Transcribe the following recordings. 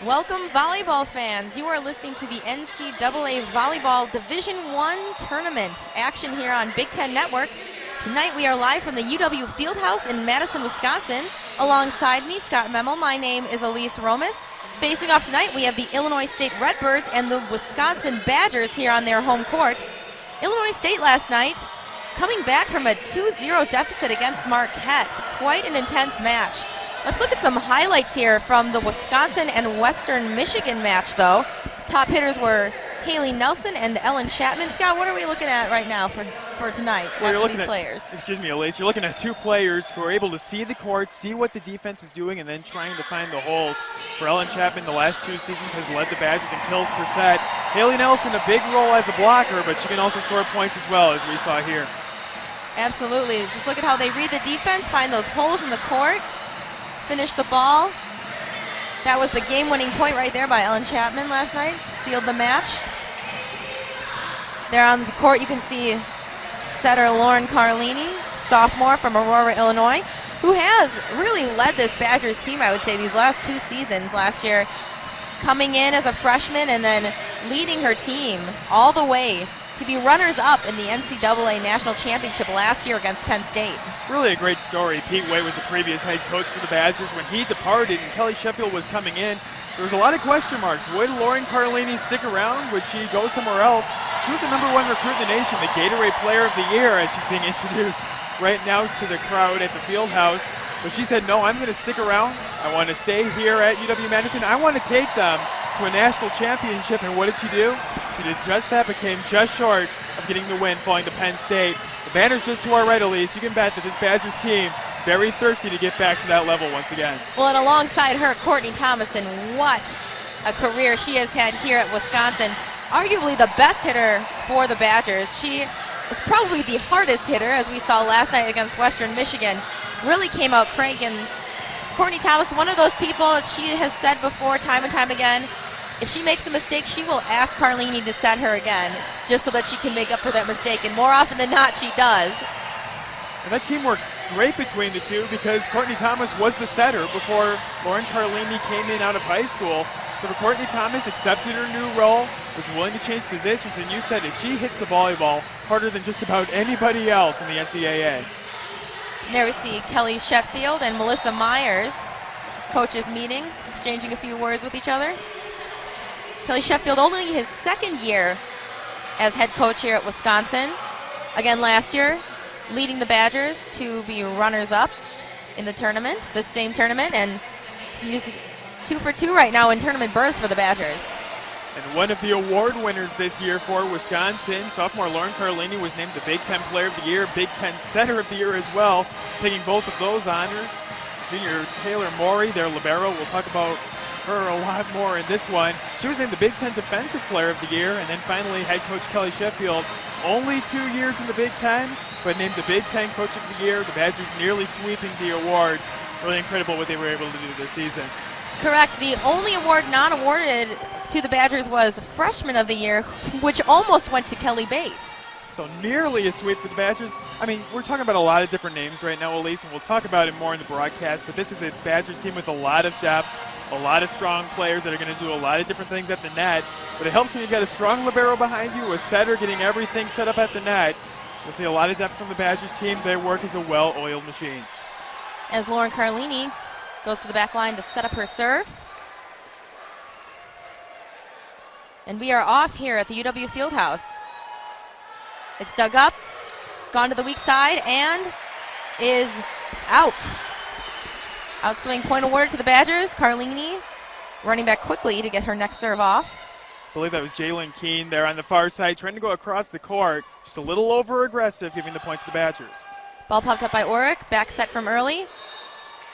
Welcome, volleyball fans. You are listening to the NCAA Volleyball Division I Tournament action here on Big Ten Network. Tonight we are live from the UW Fieldhouse in Madison, Wisconsin. Alongside me, Scott Memel. My name is Elise Romas. Facing off tonight, we have the Illinois State Redbirds and the Wisconsin Badgers here on their home court. Illinois State last night coming back from a 2-0 deficit against Marquette. Quite an intense match. Let's look at some highlights here from the Wisconsin and Western Michigan match, though. Top hitters were Haley Nelson and Ellen Chapman. Scott, what are we looking at right now for tonight after these players? Excuse me, Elise. You're looking at two players who are able to see the court, see what the defense is doing, and then trying to find the holes. For Ellen Chapman, the last 2 seasons has led the Badgers in kills per set. Haley Nelson, a big role as a blocker, but she can also score points as well, as we saw here. Absolutely. Just look at how they read the defense, find those holes in the court, finish the ball. That was the game-winning point right there by Ellen Chapman last night. Sealed the match. There on the court you can see setter Lauren Carlini, sophomore from Aurora, Illinois, who has really led this Badgers team, I would say, these last 2 seasons. Last year coming in as a freshman and then leading her team all the way to be runners-up in the NCAA National Championship last year against Penn State. Really a great story. Pete Way was the previous head coach for the Badgers. When he departed and Kelly Sheffield was coming in, there was a lot of question marks. Would Lauren Carlini stick around? Would she go somewhere else? She was the #1 recruit in the nation, the Gatorade Player of the Year, as she's being introduced right now to the crowd at the Fieldhouse. But she said, no, I'm going to stick around. I want to stay here at UW-Madison. I want to take them to a national championship. And what did she do? She did just that, but came just short of getting the win, falling to Penn State. The banner's just to our right, Elise. You can bet that this Badgers team very thirsty to get back to that level once again. Well, and alongside her, Courtney Thomason, what a career she has had here at Wisconsin. Arguably the best hitter for the Badgers. She is probably the hardest hitter, as we saw last night against Western Michigan. Really came out cranking. Courtney Thomas, one of those people, she has said before time and time again, if she makes a mistake, she will ask Carlini to set her again, just so that she can make up for that mistake. And more often than not, she does. And that team works great between the two because Courtney Thomas was the setter before Lauren Carlini came in out of high school. So for Courtney Thomas, accepted her new role, was willing to change positions, and you said it, she hits the volleyball harder than just about anybody else in the NCAA. And there we see Kelly Sheffield and Melissa Myers, coaches meeting, exchanging a few words with each other. Kelly Sheffield only his 2nd year as head coach here at Wisconsin. Again last year, leading the Badgers to be runners-up in the tournament, this same tournament, and he's 2 for 2 right now in tournament berths for the Badgers. And one of the award winners this year for Wisconsin, sophomore Lauren Carlini, was named the Big Ten Player of the Year, Big Ten Setter of the Year as well, taking both of those honors. Junior Taylor Morey, their libero, we'll talk about her a lot more in this one. She was named the Big Ten Defensive Player of the Year, and then finally head coach Kelly Sheffield, only 2 years in the Big Ten, but named the Big Ten Coach of the Year. The Badgers nearly sweeping the awards. Really incredible what they were able to do this season. Correct. The only award not awarded to the Badgers was Freshman of the Year, which almost went to Kelly Bates. So nearly a sweep for the Badgers. I mean, we're talking about a lot of different names right now, Elise, and we'll talk about it more in the broadcast, but this is a Badgers team with a lot of depth, a lot of strong players that are going to do a lot of different things at the net. But it helps when you've got a strong libero behind you, a setter getting everything set up at the net. You'll see a lot of depth from the Badgers team. Their work is a well-oiled machine. As Lauren Carlini goes to the back line to set up her serve. And we are off here at the UW Fieldhouse. It's dug up, gone to the weak side, and is out. Outswing point awarded to the Badgers. Carlini running back quickly to get her next serve off. I believe that was Jalen Keene there on the far side, trying to go across the court. Just a little over-aggressive, giving the point to the Badgers. Ball popped up by Orick, back set from early.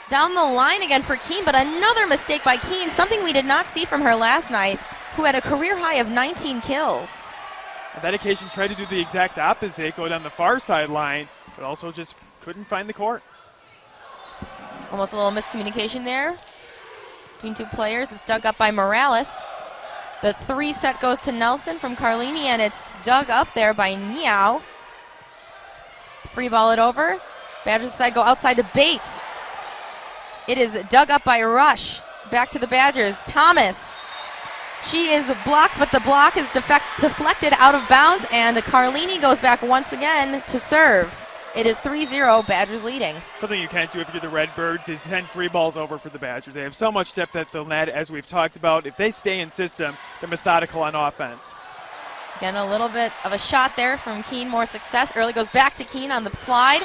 Down the line again for Keene, but another mistake by Keene, something we did not see from her last night, who had a career high of 19 kills. On that occasion, tried to do the exact opposite, go down the far sideline, but also just couldn't find the court. Almost a little miscommunication there between 2 players. It's dug up by Morales. The 3 set goes to Nelson from Carlini, and it's dug up there by Niao. Free ball it over. Badgers side go outside to Bates. It is dug up by Rush. back to the Badgers. Thomas. She is blocked, but the block is deflected out of bounds, and Carlini goes back once again to serve. It is 3-0, Badgers leading. Something you can't do if you're the Redbirds is send free balls over for the Badgers. They have so much depth at the net, as we've talked about. If they stay in system, they're methodical on offense. Again, a little bit of a shot there from Keene, more success. Early goes back to Keene on the slide,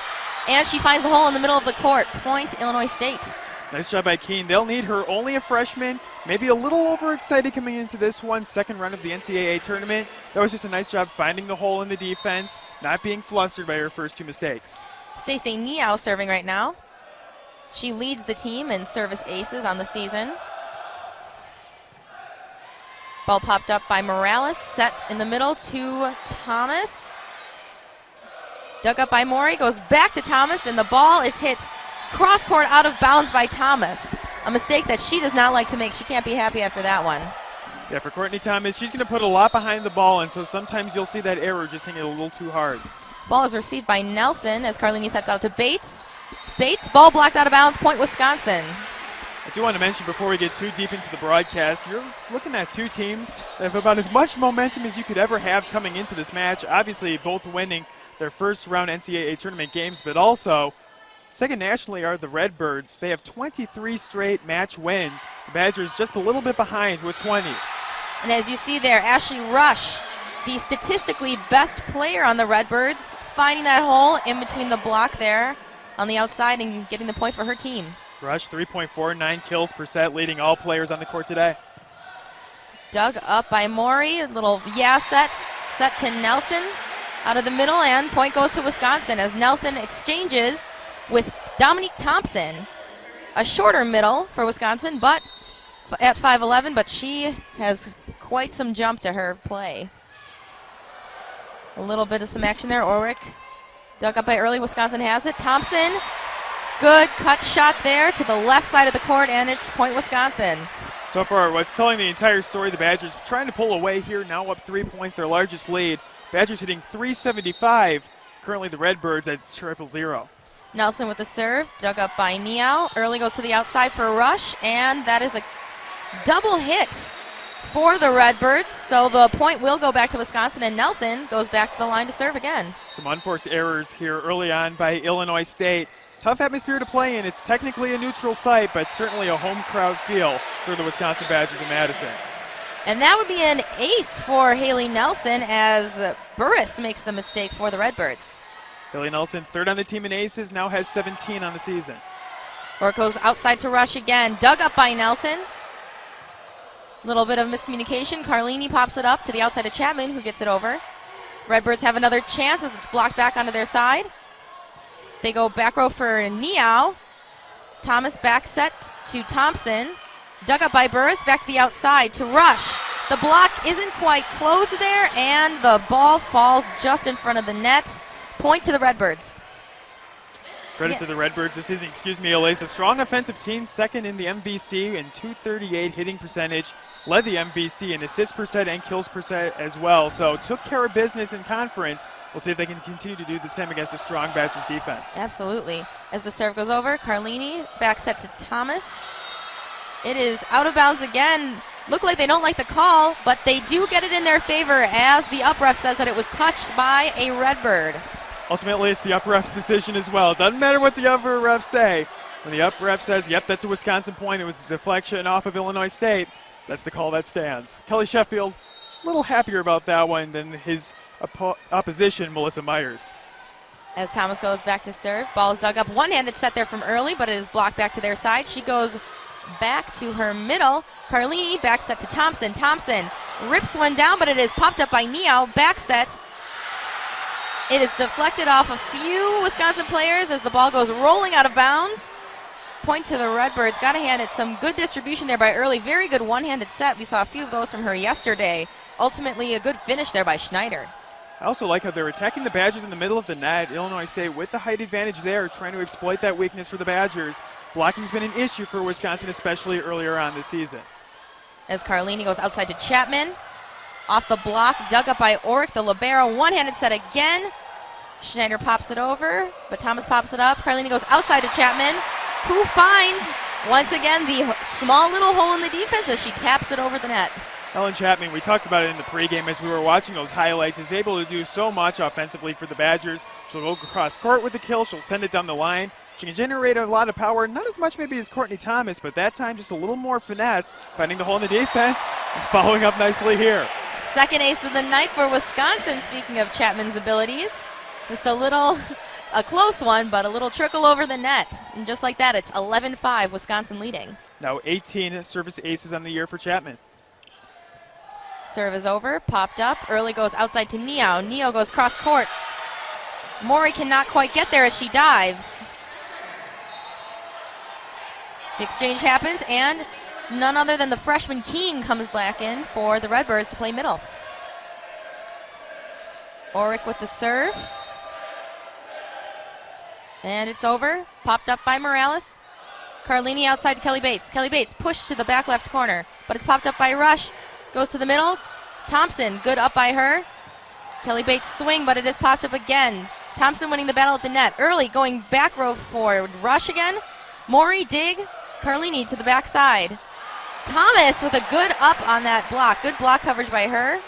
and she finds the hole in the middle of the court. Point, Illinois State. Nice job by Keene. They'll need her, only a freshman, maybe a little overexcited coming into this one, second run of the NCAA tournament. That was just a nice job finding the hole in the defense, not being flustered by her first two mistakes. Stacey Niao serving right now. She leads the team in service aces on the season. Ball popped up by Morales, set in the middle to Thomas. Dug up by Mori, goes back to Thomas, and the ball is hit cross court out of bounds by Thomas. A mistake that she does not like to make. She can't be happy after that one. Yeah, for Courtney Thomas, she's going to put a lot behind the ball, and so sometimes you'll see that error just hitting it a little too hard. Ball is received by Nelson as Carlini sets out to Bates. Bates, ball blocked out of bounds, point Wisconsin. I do want to mention before we get too deep into the broadcast, you're looking at two teams that have about as much momentum as you could ever have coming into this match. Obviously, both winning their first round NCAA tournament games, but also second nationally are the Redbirds. They have 23 straight match wins. The Badgers just a little bit behind with 20. And as you see there, Ashley Rush, the statistically best player on the Redbirds, finding that hole in between the block there on the outside and getting the point for her team. Rush, 3.49 kills per set, leading all players on the court today. Dug up by Maury, a little set to Nelson out of the middle, and point goes to Wisconsin as Nelson exchanges with Dominique Thompson. A shorter middle for Wisconsin, but at 5'11", but she has quite some jump to her play. A little bit of some action there. Ulrich dug up by early. Wisconsin has it. Thompson, good cut shot there to the left side of the court, and it's point Wisconsin. So far, what's telling the entire story, the Badgers trying to pull away here, now up 3 points, their largest lead. Badgers hitting .375. Currently the Redbirds at 0-0. Nelson with the serve, dug up by Niao. Early goes to the outside for a rush, and that is a double hit for the Redbirds. So the point will go back to Wisconsin, and Nelson goes back to the line to serve again. Some unforced errors here early on by Illinois State. Tough atmosphere to play in. It's technically a neutral site, but certainly a home crowd feel for the Wisconsin Badgers in Madison. And that would be an ace for Haley Nelson as Burris makes the mistake for the Redbirds. Haley Nelson, third on the team in aces, now has 17 on the season. Or goes outside to rush again. Dug up by Nelson. Little bit of miscommunication. Carlini pops it up to the outside of Chapman, who gets it over. Redbirds have another chance as it's blocked back onto their side. They go back row for Niao. Thomas back set to Thompson. Dug up by Burris, back to the outside to Rush. The block isn't quite closed there, and the ball falls just in front of the net. Point to the Redbirds. Credit to the Redbirds this season. Elise, a strong offensive team, second in the MVC and .238 hitting percentage. Led the MVC in assist percent and kills percent as well. So took care of business in conference. We'll see if they can continue to do the same against a strong Badgers defense. Absolutely. As the serve goes over, Carlini back set to Thomas. It is out of bounds again. Look like they don't like the call, but they do get it in their favor as the up ref says that it was touched by a Redbird. Ultimately, it's the up ref's decision as well. Doesn't matter what the upper refs say. When the up ref says, yep, that's a Wisconsin point, it was a deflection off of Illinois State, that's the call that stands. Kelly Sheffield, a little happier about that one than his opposition, Melissa Myers. As Thomas goes back to serve, ball is dug up. One-handed set there from early, but it is blocked back to their side. She goes back to her middle. Carlini back set to Thompson. Thompson rips one down, but it is popped up by Niao. Back set. It is deflected off a few Wisconsin players as the ball goes rolling out of bounds. Point to the Redbirds. Got to hand it some good distribution there by Early. Very good one-handed set. We saw a few of those from her yesterday. Ultimately, a good finish there by Schneider. I also like how they're attacking the Badgers in the middle of the net. Illinois State with the height advantage there, trying to exploit that weakness for the Badgers. Blocking's been an issue for Wisconsin, especially earlier on this season. As Carlini goes outside to Chapman. Off the block, dug up by Oric, the libero. One-handed set again. Schneider pops it over, but Thomas pops it up. Carlini goes outside to Chapman, who finds Once again, the small little hole in the defense as she taps it over the net. Ellen Chapman, we talked about it in the pregame as we were watching those highlights, is able to do so much offensively for the Badgers. She'll go across court with the kill. She'll send it down the line. She can generate a lot of power, not as much maybe as Courtney Thomas, but that time just a little more finesse, finding the hole in the defense and following up nicely here. Second ace of the night for Wisconsin, speaking of Chapman's abilities. Just a close one, but a little trickle over the net. And just like that, it's 11-5, Wisconsin leading. Now 18 service aces on the year for Chapman. Serve is over, popped up. Early goes outside to Neo. Neo goes cross court. Mori cannot quite get there as she dives. The exchange happens, and none other than the freshman Keene comes back in for the Redbirds to play middle. Orick with the serve. And it's over. Popped up by Morales. Carlini outside to Kelly Bates. Kelly Bates pushed to the back left corner, but it's popped up by Rush. Goes to the middle. Thompson, good up by her. Kelly Bates swing, but it is popped up again. Thompson winning the battle at the net. Early going back row forward. Rush again. Mori, dig. Carlini to the backside. Thomas with a good up on that block. Good block coverage by her.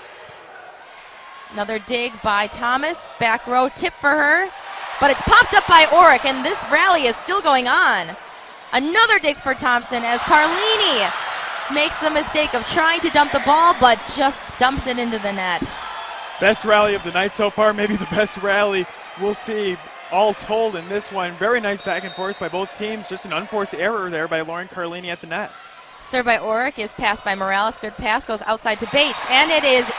Another dig by Thomas. Back row tip for her. But it's popped up by Orick, and this rally is still going on. Another dig for Thompson as Carlini makes the mistake of trying to dump the ball, but just dumps it into the net. Best rally of the night so far, maybe the best rally we'll see all told in this one. Very nice back and forth by both teams. Just an unforced error there by Lauren Carlini at the net. Serve by Orick is passed by Morales. Good pass goes outside to Bates, and it is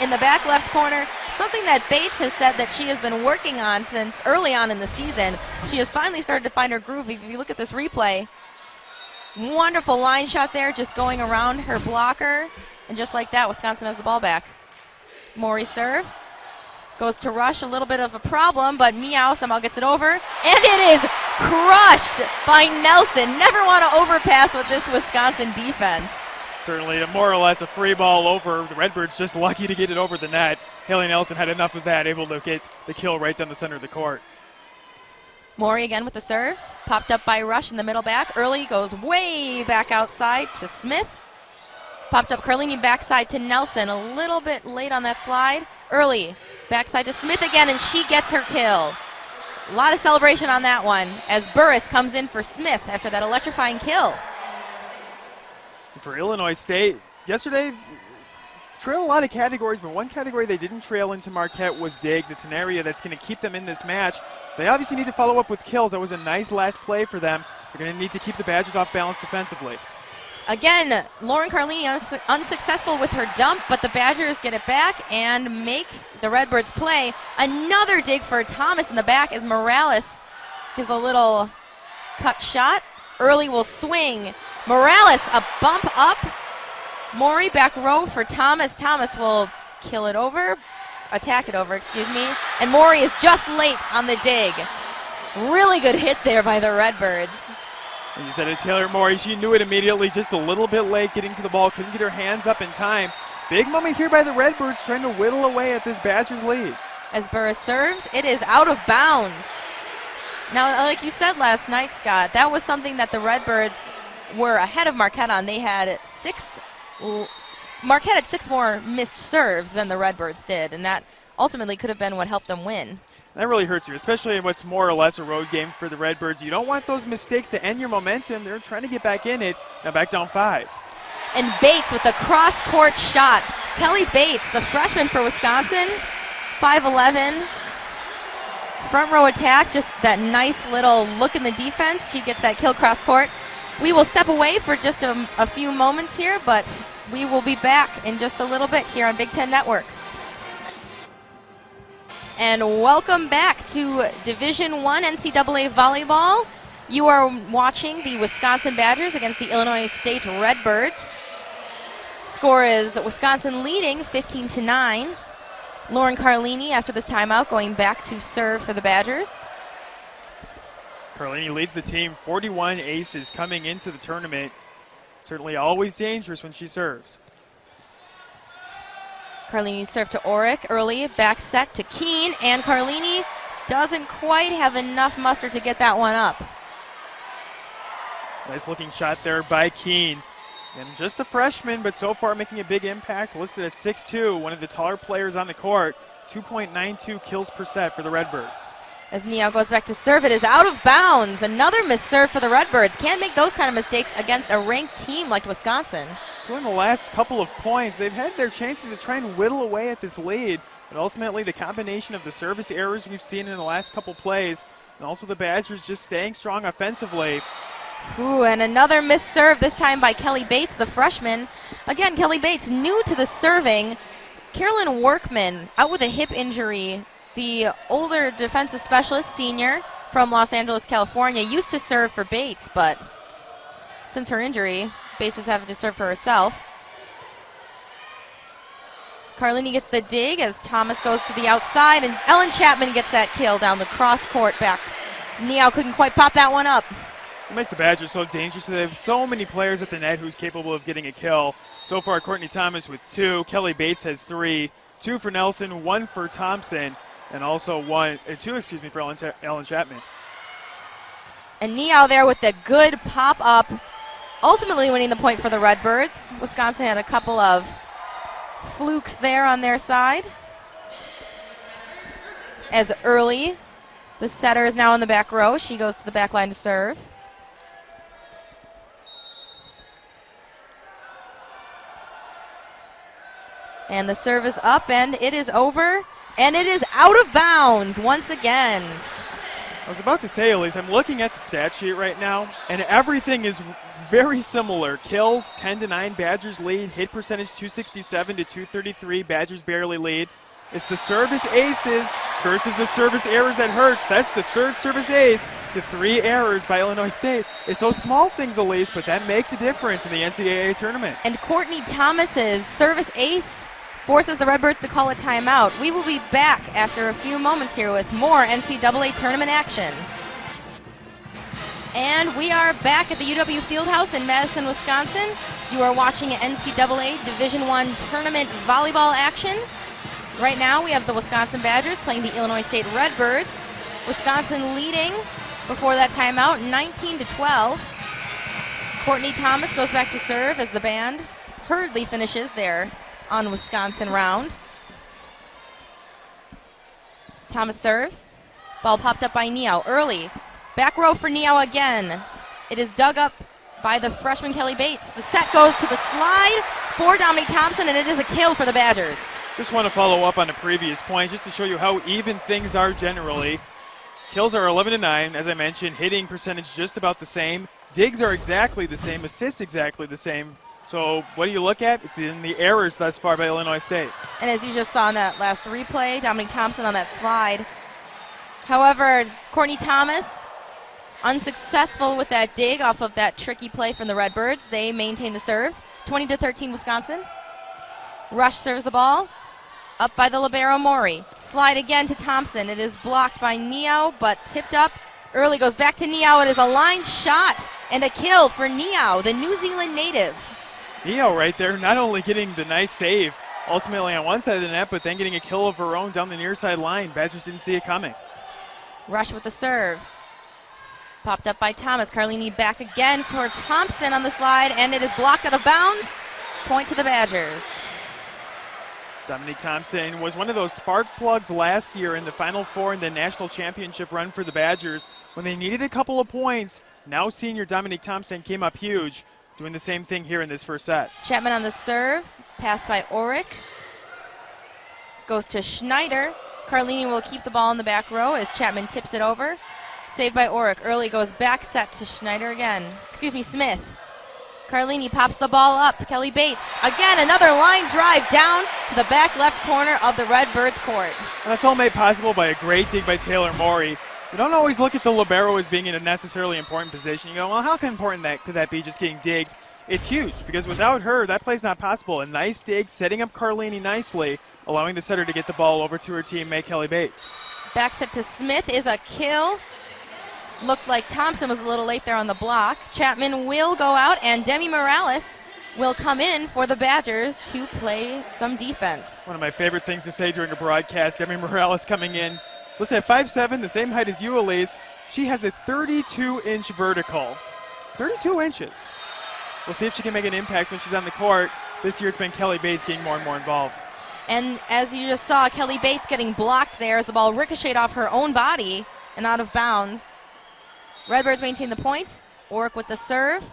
in the back left corner. Something that Bates has said that she has been working on since early on in the season. She has finally started to find her groove. If you look at this replay, wonderful line shot there, just going around her blocker. And just like that, Wisconsin has the ball back. Mori serve. Goes to Rush, a little bit of a problem, but Meow somehow gets it over. And it is crushed by Nelson. Never want to overpass with this Wisconsin defense. Certainly, more or less a free ball over. The Redbirds just lucky to get it over the net. Haley Nelson had enough of that, able to get the kill right down the center of the court. Mori again with the serve. Popped up by Rush in the middle back. Early goes way back outside to Smith. Popped up Carlini backside to Nelson. A little bit late on that slide. Early backside to Smith again, and she gets her kill. A lot of celebration on that one as Burris comes in for Smith after that electrifying kill. For Illinois State, yesterday, trail a lot of categories, but one category they didn't trail into Marquette was digs. It's an area that's going to keep them in this match. They obviously need to follow up with kills. That was a nice last play for them. They're going to need to keep the Badgers off balance defensively. Again, Lauren Carlini unsuccessful with her dump, but the Badgers get it back and make the Redbirds play. Another dig for Thomas in the back as Morales gives a little cut shot. Early will swing. Morales, a bump up. Mori back row for Thomas. Thomas will kill it over, attack it over, excuse me. And Mori is just late on the dig. Really good hit there by the Redbirds. And you said it, Taylor Mori, she knew it immediately, just a little bit late getting to the ball, couldn't get her hands up in time. Big moment here by the Redbirds trying to whittle away at this Badgers lead. As Burris serves, it is out of bounds. Now, like you said last night, Scott, that was something that the Redbirds were ahead of Marquette on. They had Marquette had 6 more missed serves than the Redbirds did, and that ultimately could have been what helped them win. That really hurts you, especially in what's more or less a road game for the Redbirds. You don't want those mistakes to end your momentum. They're trying to get back in it. Now back down 5. And Bates with the cross-court shot. Kelly Bates, the freshman for Wisconsin, 5'11". Front row attack, just that nice little look in the defense. She gets that kill cross-court. We will step away for just a few moments here, but we will be back in just a little bit here on Big Ten Network. And welcome back to Division I NCAA Volleyball. You are watching the Wisconsin Badgers against the Illinois State Redbirds. Score is Wisconsin leading 15-9. Lauren Carlini after this timeout going back to serve for the Badgers. Carlini leads the team, 41 aces coming into the tournament. Certainly always dangerous when she serves. Carlini serve to Orick early, back set to Keene, and Carlini doesn't quite have enough muster to get that one up. Nice looking shot there by Keene. And just a freshman, but so far making a big impact, listed at 6'2", one of the taller players on the court, 2.92 kills per set for the Redbirds. As Niao goes back to serve, it is out of bounds. Another missed serve for the Redbirds. Can't make those kind of mistakes against a ranked team like Wisconsin. So in the last couple of points, they've had their chances to try and whittle away at this lead, but ultimately the combination of the service errors we've seen in the last couple plays, and also the Badgers just staying strong offensively. Ooh, and another missed serve, this time by Kelly Bates, the freshman. Again, Kelly Bates, new to the serving. Carolyn Workman, out with a hip injury. The older defensive specialist, senior from Los Angeles, California, used to serve for Bates, but since her injury, Bates is having to serve for herself. Carlini gets the dig as Thomas goes to the outside, and Ellen Chapman gets that kill down the cross court back. Niao couldn't quite pop that one up. It makes the Badgers so dangerous. They have so many players at the net who's capable of getting a kill. So far, Courtney Thomas with 2. Kelly Bates has 3. 2 for Nelson, 1 for Thompson, and also 2 for Ellen Chapman. And Niao there with the good pop-up, ultimately winning the point for the Redbirds. Wisconsin had a couple of flukes there on their side. As Early, the setter, is now in the back row. She goes to the back line to serve. And the serve is up, and it is over, and it is out of bounds once again. I was about to say, Elise, I'm looking at the stat sheet right now, and everything is very similar. Kills 10-9, Badgers lead. Hit percentage 267 to 233, Badgers barely lead. It's the service aces versus the service errors that hurts. That's the third service ace to 3 errors by Illinois State. It's those small things, Elise, but that makes a difference in the NCAA tournament. And Courtney Thomas's service ace forces the Redbirds to call a timeout. We will be back after a few moments here with more NCAA tournament action. And we are back at the UW Fieldhouse in Madison, Wisconsin. You are watching NCAA Division I tournament volleyball action. Right now we have the Wisconsin Badgers playing the Illinois State Redbirds. Wisconsin leading before that timeout 19-12. Courtney Thomas goes back to serve as the band hurriedly finishes their on Wisconsin round. As Thomas serves. Ball popped up by Niao. Early. Back row for Niao again. It is dug up by the freshman Kelly Bates. The set goes to the slide for Dominique Thompson, and it is a kill for the Badgers. Just want to follow up on a previous point just to show you how even things are generally. Kills are 11-9, as I mentioned. Hitting percentage just about the same. Digs are exactly the same. Assists exactly the same. So what do you look at? It's in the errors thus far by Illinois State. And as you just saw in that last replay, Dominique Thompson on that slide. However, Courtney Thomas unsuccessful with that dig off of that tricky play from the Redbirds. They maintain the serve. 20-13 Wisconsin. Rush serves the ball. Up by the libero Mori. Slide again to Thompson. It is blocked by Niao, but tipped up. Early goes back to Niao. It is a line shot and a kill for Niao, the New Zealand native. Niao right there, not only getting the nice save ultimately on one side of the net, but then getting a kill of her own down the near side line. Badgers didn't see it coming. Rush with the serve. Popped up by Thomas. Carlini back again for Thompson on the slide, and it is blocked out of bounds. Point to the Badgers. Dominique Thompson was one of those spark plugs last year in the Final Four in the national championship run for the Badgers. When they needed a couple of points, now senior Dominique Thompson came up huge, doing the same thing here in this first set. Chapman on the serve. Passed by Orick. Goes to Schneider. Carlini will keep the ball in the back row as Chapman tips it over. Saved by Orick. Early goes back set to Schneider again. Smith. Carlini pops the ball up. Kelly Bates. Again, another line drive down to the back left corner of the Redbirds court. And that's all made possible by a great dig by Taylor Morey. You don't always look at the libero as being in a necessarily important position. You go, well, how important could that be, just getting digs? It's huge, because without her, that play's not possible. A nice dig, setting up Carlini nicely, allowing the setter to get the ball over to her teammate, Kelly Bates. Back set to Smith is a kill. Looked like Thompson was a little late there on the block. Chapman will go out, and Demi Morales will come in for the Badgers to play some defense. One of my favorite things to say during a broadcast, Demi Morales coming in. Listen, at 5'7", the same height as you, Elise, she has a 32-inch vertical. 32 inches. We'll see if she can make an impact when she's on the court. This year it's been Kelly Bates getting more and more involved. And as you just saw, Kelly Bates getting blocked there as the ball ricocheted off her own body and out of bounds. Redbirds maintain the point. Orrick with the serve.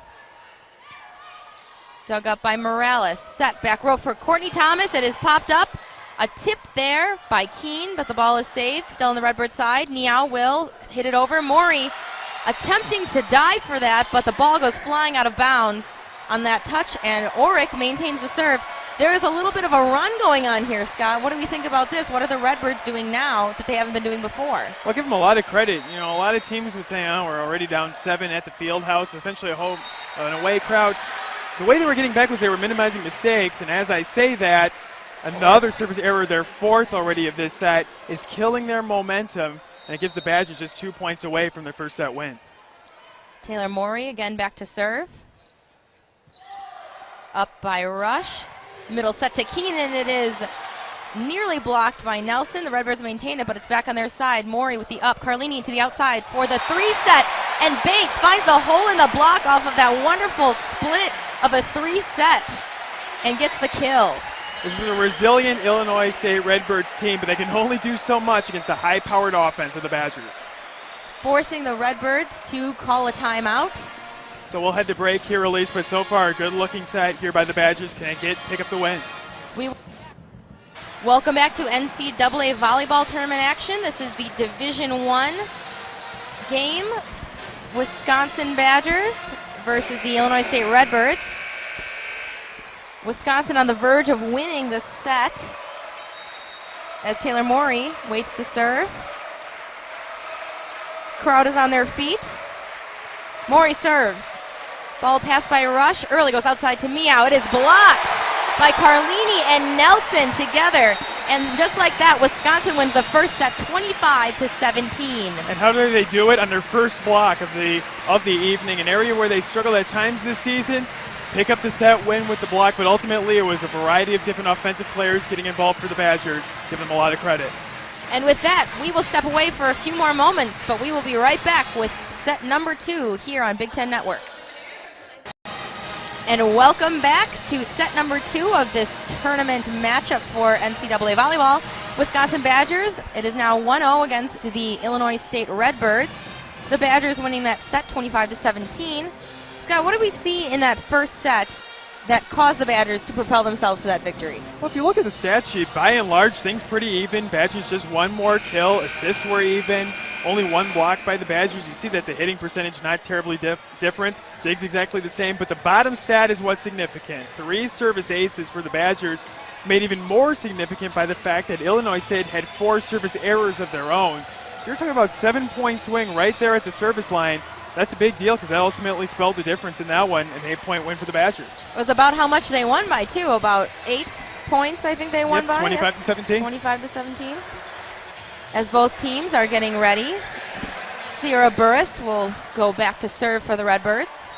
Dug up by Morales. Set back row for Courtney Thomas. It is popped up. A tip there by Keene, but the ball is saved. Still on the Redbird side. Niao will hit it over. Mori attempting to dive for that, but the ball goes flying out of bounds on that touch, and Orrick maintains the serve. There is a little bit of a run going on here, Scott. What do we think about this? What are the Redbirds doing now that they haven't been doing before? Well, I'll give them a lot of credit. You know, a lot of teams would say, oh, we're already down 7 at the field house, essentially an away crowd. The way they were getting back was they were minimizing mistakes, and as I say that, another service error, their 4th already of this set, is killing their momentum, and it gives the Badgers just 2 points away from their first set win. Taylor Morey again back to serve. Up by Rush. Middle set to Keenan. It is nearly blocked by Nelson. The Redbirds maintain it, but it's back on their side. Morey with the up. Carlini to the outside for the 3 set. And Bates finds the hole in the block off of that wonderful split of a 3 set and gets the kill. This is a resilient Illinois State Redbirds team, but they can only do so much against the high-powered offense of the Badgers. Forcing the Redbirds to call a timeout. So we'll head to break here, Elise, but so far a good-looking set here by the Badgers. Can pick up the win. Welcome back to NCAA Volleyball Tournament action. This is the Division I game. Wisconsin Badgers versus the Illinois State Redbirds. Wisconsin on the verge of winning the set as Taylor Morey waits to serve. Crowd is on their feet. Morey serves. Ball passed by Rush. Early goes outside to Miao. It is blocked by Carlini and Nelson together. And just like that, Wisconsin wins the first set 25-17. And how do they do it? On their first block of the evening, an area where they struggled at times this season. Pick up the set, win with the block, but ultimately it was a variety of different offensive players getting involved for the Badgers. Give them a lot of credit. And with that, we will step away for a few more moments, but we will be right back with set number 2 here on Big Ten Network. And welcome back to set number 2 of this tournament matchup for NCAA Volleyball. Wisconsin Badgers, it is now 1-0 against the Illinois State Redbirds. The Badgers winning that set 25-17. Scott, what do we see in that first set that caused the Badgers to propel themselves to that victory? Well, if you look at the stat sheet, by and large, things pretty even. Badgers just 1 more kill. Assists were even. Only 1 block by the Badgers. You see that the hitting percentage not terribly different. Diggs exactly the same, but the bottom stat is what's significant. 3 service aces for the Badgers, made even more significant by the fact that Illinois State had 4 service errors of their own. So you're talking about 7-point swing right there at the service line. That's a big deal because that ultimately spelled the difference in that one, an 8-point win for the Badgers. It was about how much they won by, too. About 8 points, I think they won by. 25-17. 25-17. As both teams are getting ready, Sierra Burris will go back to serve for the Redbirds.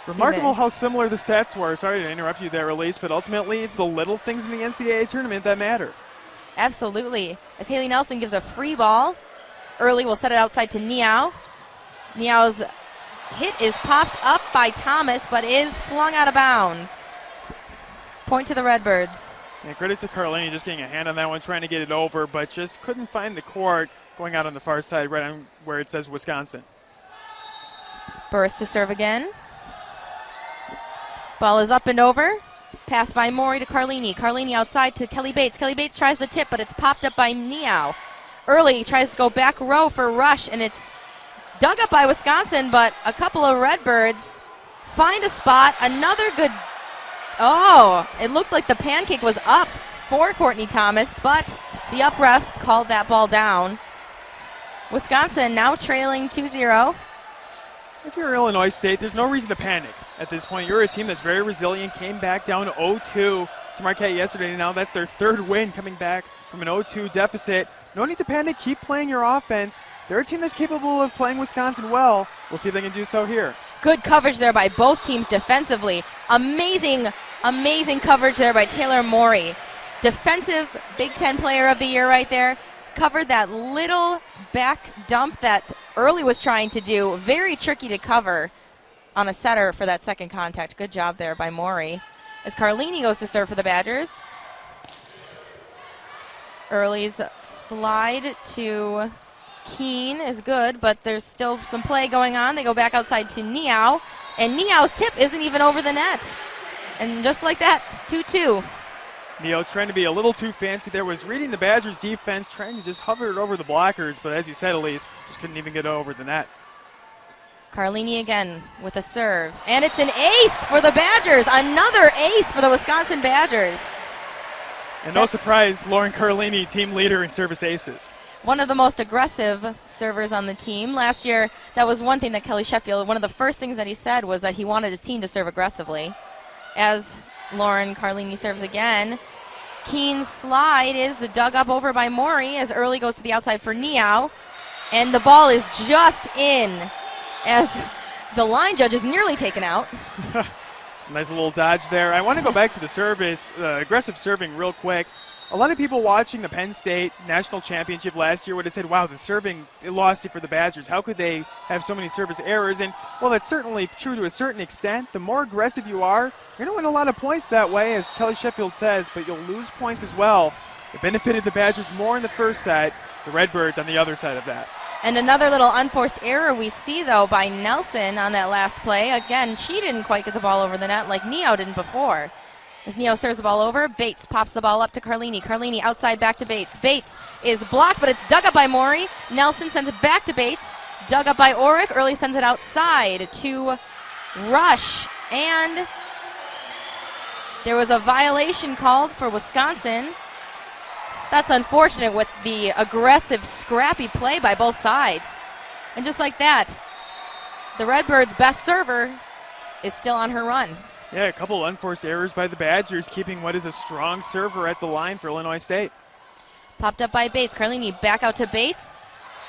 Remarkable how similar the stats were. Sorry to interrupt you there, Elise, but ultimately it's the little things in the NCAA tournament that matter. Absolutely. As Haley Nelson gives a free ball. Early will set it outside to Niao. Niao's hit is popped up by Thomas, but is flung out of bounds. Point to the Redbirds. Yeah, credit to Carlini just getting a hand on that one, trying to get it over, but just couldn't find the court, going out on the far side, right on where it says Wisconsin. Burris to serve again. Ball is up and over. Pass by Morey to Carlini. Carlini outside to Kelly Bates. Kelly Bates tries the tip, but it's popped up by Niao. Early tries to go back row for Rush, and it's dug up by Wisconsin, but a couple of Redbirds find a spot. Another good, it looked like the pancake was up for Courtney Thomas, but the up ref called that ball down. Wisconsin now trailing 2-0. If you're Illinois State, there's no reason to panic at this point. You're a team that's very resilient, came back down 0-2 to Marquette yesterday, and now that's their 3rd win coming back from an 0-2 deficit. No need to panic. Keep playing your offense. They're a team that's capable of playing Wisconsin well. We'll see if they can do so here. Good coverage there by both teams defensively. Amazing coverage there by Taylor Morey. Defensive Big Ten Player of the Year right there. covered that little back dump that Early was trying to do. Very tricky to cover on a setter for that second contact. Good job there by Maury. As Carlini goes to serve for the Badgers. Early's slide to Keene is good, but there's still some play going on. They go back outside to Niao, and Niao's tip isn't even over the net. And just like that, 2-2. Neo trying to be a little too fancy there, was reading the Badgers defense, trying to just hover it over the blockers, but as you said, Elise, just couldn't even get over the net. Carlini again with a serve, and it's an ace for the Badgers. Another ace for the Wisconsin Badgers. And no surprise, Lauren Carlini, team leader in service aces. One of the most aggressive servers on the team. Last year, that was one thing that Kelly Sheffield, one of the first things that he said was that he wanted his team to serve aggressively. As Lauren Carlini serves again, Keene's slide is dug up over by Maury as Early goes to the outside for Niao. And the ball is just in as the line judge is nearly taken out. Nice little dodge there. I want to go back to the service, aggressive serving real quick. A lot of people watching the Penn State National Championship last year would have said, wow, the serving, it lost it for the Badgers. How could they have so many service errors? And, well, that's certainly true to a certain extent. The more aggressive you are, you're going to win a lot of points that way, as Kelly Sheffield says, but you'll lose points as well. It benefited the Badgers more in the first set, the Redbirds on the other side of that. And another little unforced error we see, though, by Nelson on that last play. Again, she didn't quite get the ball over the net like Niao didn't before. As Niao serves the ball over, Bates pops the ball up to Carlini. Carlini outside back to Bates. Bates is blocked, but it's dug up by Maury. Nelson sends it back to Bates. Dug up by Orick. Early sends it outside to Rush. And there was a violation called for Wisconsin. That's unfortunate with the aggressive, scrappy play by both sides. And just like that, the Redbirds' best server is still on her run. Yeah, a couple unforced errors by the Badgers, keeping what is a strong server at the line for Illinois State. Popped up by Bates. Carlini back out to Bates.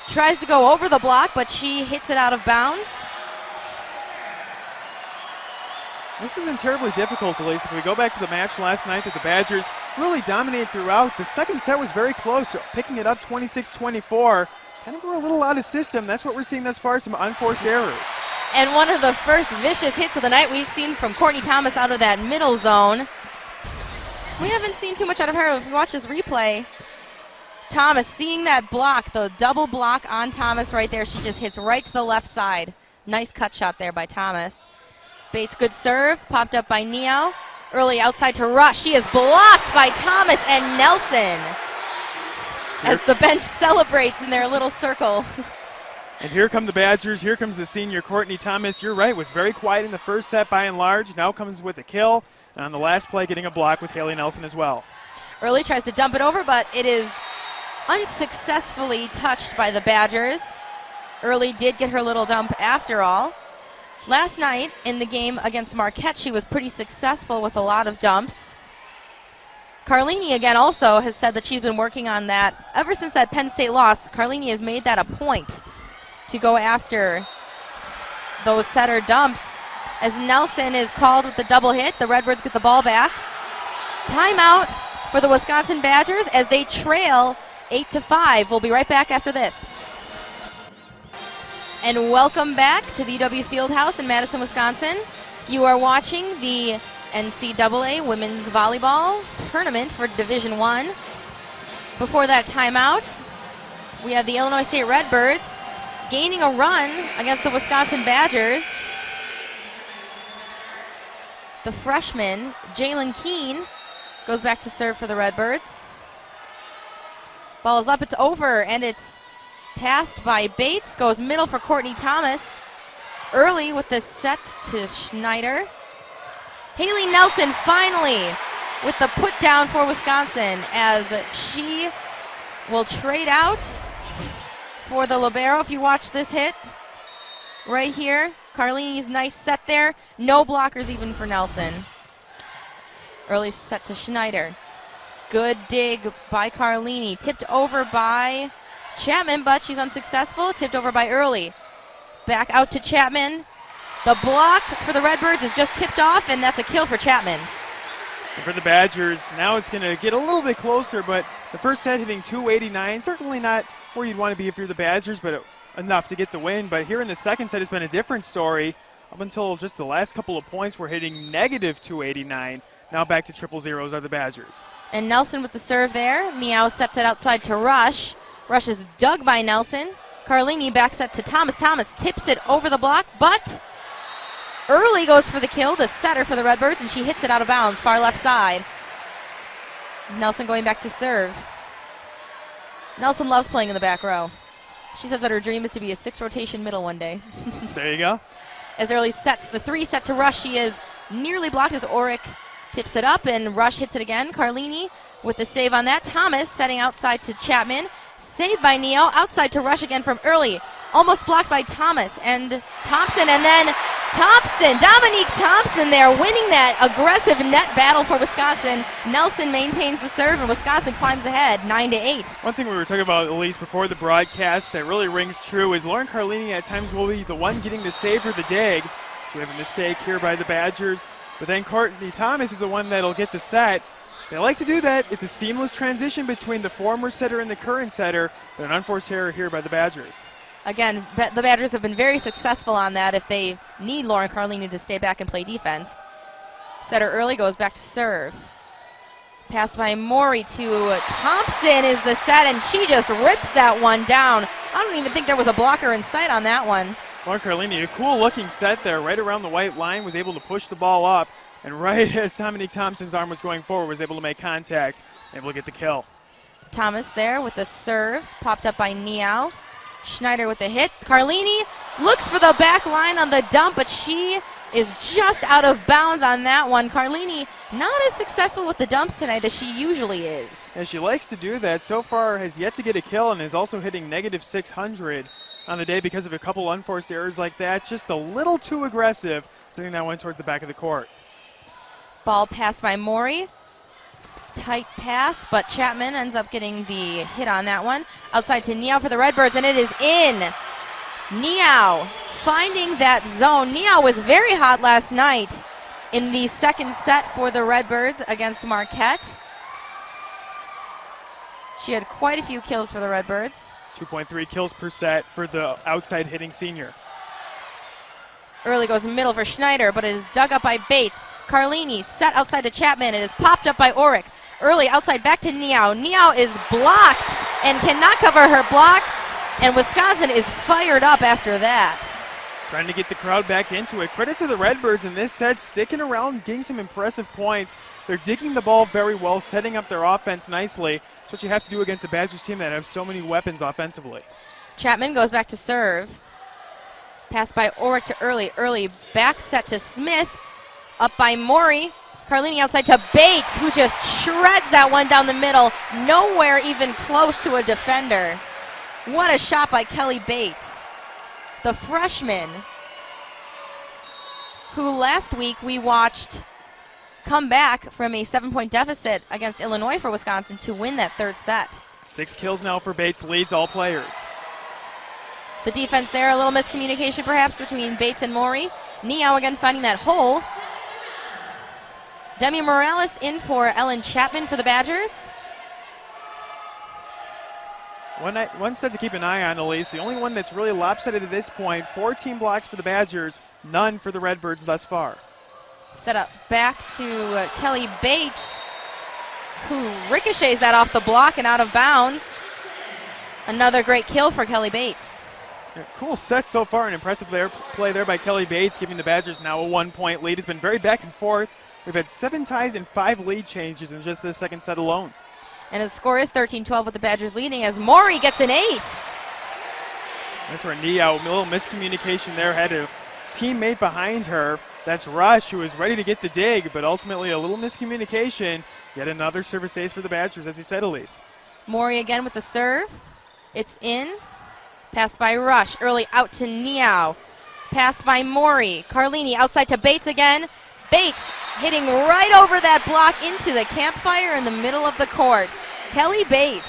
Tries to go over the block, but she hits it out of bounds. This isn't terribly difficult, Elise. If we go back to the match last night that the Badgers really dominated throughout, the second set was very close, picking it up 26-24. Kind of were a little out of system. That's what we're seeing thus far, some unforced errors. And one of the first vicious hits of the night we've seen from Courtney Thomas out of that middle zone. We haven't seen too much out of her. If you watch this replay, Thomas seeing that block, the double block on Thomas right there, she just hits right to the left side. Nice cut shot there by Thomas. Bates, good serve, popped up by Niao. Early outside to Rush. She is blocked by Thomas and Nelson as the bench celebrates in their little circle. And here come the Badgers. Here comes the senior Courtney Thomas. You're right, was very quiet in the first set by and large. Now comes with a kill. And on the last play, getting a block with Haley Nelson as well. Early tries to dump it over, but it is unsuccessfully touched by the Badgers. Early did get her little dump after all. Last night in the game against Marquette, she was pretty successful with a lot of dumps. Carlini, again, also has said that she's been working on that. Ever since that Penn State loss, Carlini has made that a point to go after those setter dumps. As Nelson is called with the double hit, the Redbirds get the ball back. Timeout for the Wisconsin Badgers as they trail 8-5. We'll be right back after this. And welcome back to the UW Fieldhouse in Madison, Wisconsin. You are watching the NCAA Women's Volleyball Tournament for Division I. Before that timeout, we have the Illinois State Redbirds gaining a run against the Wisconsin Badgers. The freshman, Jalen Keene, goes back to serve for the Redbirds. Ball is up, it's over, and it's passed by Bates. Goes middle for Courtney Thomas. Early with the set to Schneider. Haley Nelson finally with the put down for Wisconsin as she will trade out for the libero. If you watch this hit right here, Carlini's nice set there. No blockers even for Nelson. Early set to Schneider. Good dig by Carlini. Tipped over by Chapman, but she's unsuccessful. Tipped over by Early. Back out to Chapman. The block for the Redbirds is just tipped off, and that's a kill for Chapman. And for the Badgers, now it's going to get a little bit closer, but the first set hitting 289, certainly not where you'd want to be if you're the Badgers, but enough to get the win. But here in the second set, it's been a different story. Up until just the last couple of points, we're hitting negative 289. Now back to triple zeros are the Badgers. And Nelson with the serve there. Meow sets it outside to Rush. Rush is dug by Nelson. Carlini back set to Thomas. Thomas tips it over the block, but Early goes for the kill, the setter for the Redbirds, and she hits it out of bounds, far left side. Nelson going back to serve. Nelson loves playing in the back row. She says that her dream is to be a 6-rotation middle one day. There you go. As Early sets the 3 set to Rush, she is nearly blocked as Oric tips it up, and Rush hits it again. Carlini with the save on that. Thomas setting outside to Chapman. Saved by Neo. Outside to Rush again from Early. Almost blocked by Thomas and Thompson, and then Thompson, Dominique Thompson there winning that aggressive net battle for Wisconsin. Nelson maintains the serve, and Wisconsin climbs ahead 9-8. One thing we were talking about, at least before the broadcast, that really rings true is Lauren Carlini at times will be the one getting the save or the dig. So we have a mistake here by the Badgers. But then Courtney Thomas is the one that'll get the set. They like to do that. It's a seamless transition between the former setter and the current setter, but an unforced error here by the Badgers. Again, the Badgers have been very successful on that if they need Lauren Carlini to stay back and play defense. Setter Early goes back to serve. Pass by Maury to Thompson is the set, and she just rips that one down. I don't even think there was a blocker in sight on that one. Lauren Carlini, a cool-looking set there, right around the white line, was able to push the ball up, and right as Dominique Thompson's arm was going forward, was able to make contact, able to get the kill. Thomas there with the serve, popped up by Niao. Schneider with the hit. Carlini looks for the back line on the dump, but she is just out of bounds on that one. Carlini not as successful with the dumps tonight as she usually is. And she likes to do that. So far has yet to get a kill and is also hitting negative 600 on the day because of a couple unforced errors like that. Just a little too aggressive, something that went towards the back of the court. Ball passed by Maury. Tight pass, but Chapman ends up getting the hit on that one. Outside to Niao for the Redbirds, and it is in. Niao finding that zone. Niao was very hot last night in the second set for the Redbirds against Marquette. She had quite a few kills for the Redbirds. 2.3 kills per set for the outside hitting senior. Early goes middle for Schneider, but it is dug up by Bates. Carlini set outside to Chapman. It is popped up by Oric. Early outside back to Niao. Niao is blocked and cannot cover her block, and Wisconsin is fired up after that. Trying to get the crowd back into it. Credit to the Redbirds in this set, sticking around, getting some impressive points. They're digging the ball very well, setting up their offense nicely. That's what you have to do against a Badgers team that have so many weapons offensively. Chapman goes back to serve. Pass by Oric to Early. Early back set to Smith. Up by Maury. Carlini outside to Bates, who just shreds that one down the middle. Nowhere even close to a defender. What a shot by Kelly Bates, the freshman, who last week we watched come back from a 7-point deficit against Illinois for Wisconsin to win that third set. 6 kills now for Bates, leads all players. The defense there, a little miscommunication perhaps between Bates and Maury. Niao again finding that hole. Demi Morales in for Ellen Chapman for the Badgers. One set to keep an eye on, Elise. The only one that's really lopsided at this point. 14 blocks for the Badgers, none for the Redbirds thus far. Set up back to Kelly Bates, who ricochets that off the block and out of bounds. Another great kill for Kelly Bates. Yeah, cool set so far, an impressive play there by Kelly Bates, giving the Badgers now a 1-point lead. It's been very back and forth. We've had 7 ties and 5 lead changes in just this second set alone. And the score is 13-12 with the Badgers leading as Maury gets an ace. That's where Niao, a little miscommunication there, had a teammate behind her. That's Rush, who was ready to get the dig, but ultimately a little miscommunication. Yet another service ace for the Badgers, as you said, Elise. Maury again with the serve. It's in. Pass by Rush. Early out to Niao. Pass by Maury. Carlini outside to Bates again. Bates hitting right over that block into the campfire in the middle of the court. Kelly Bates.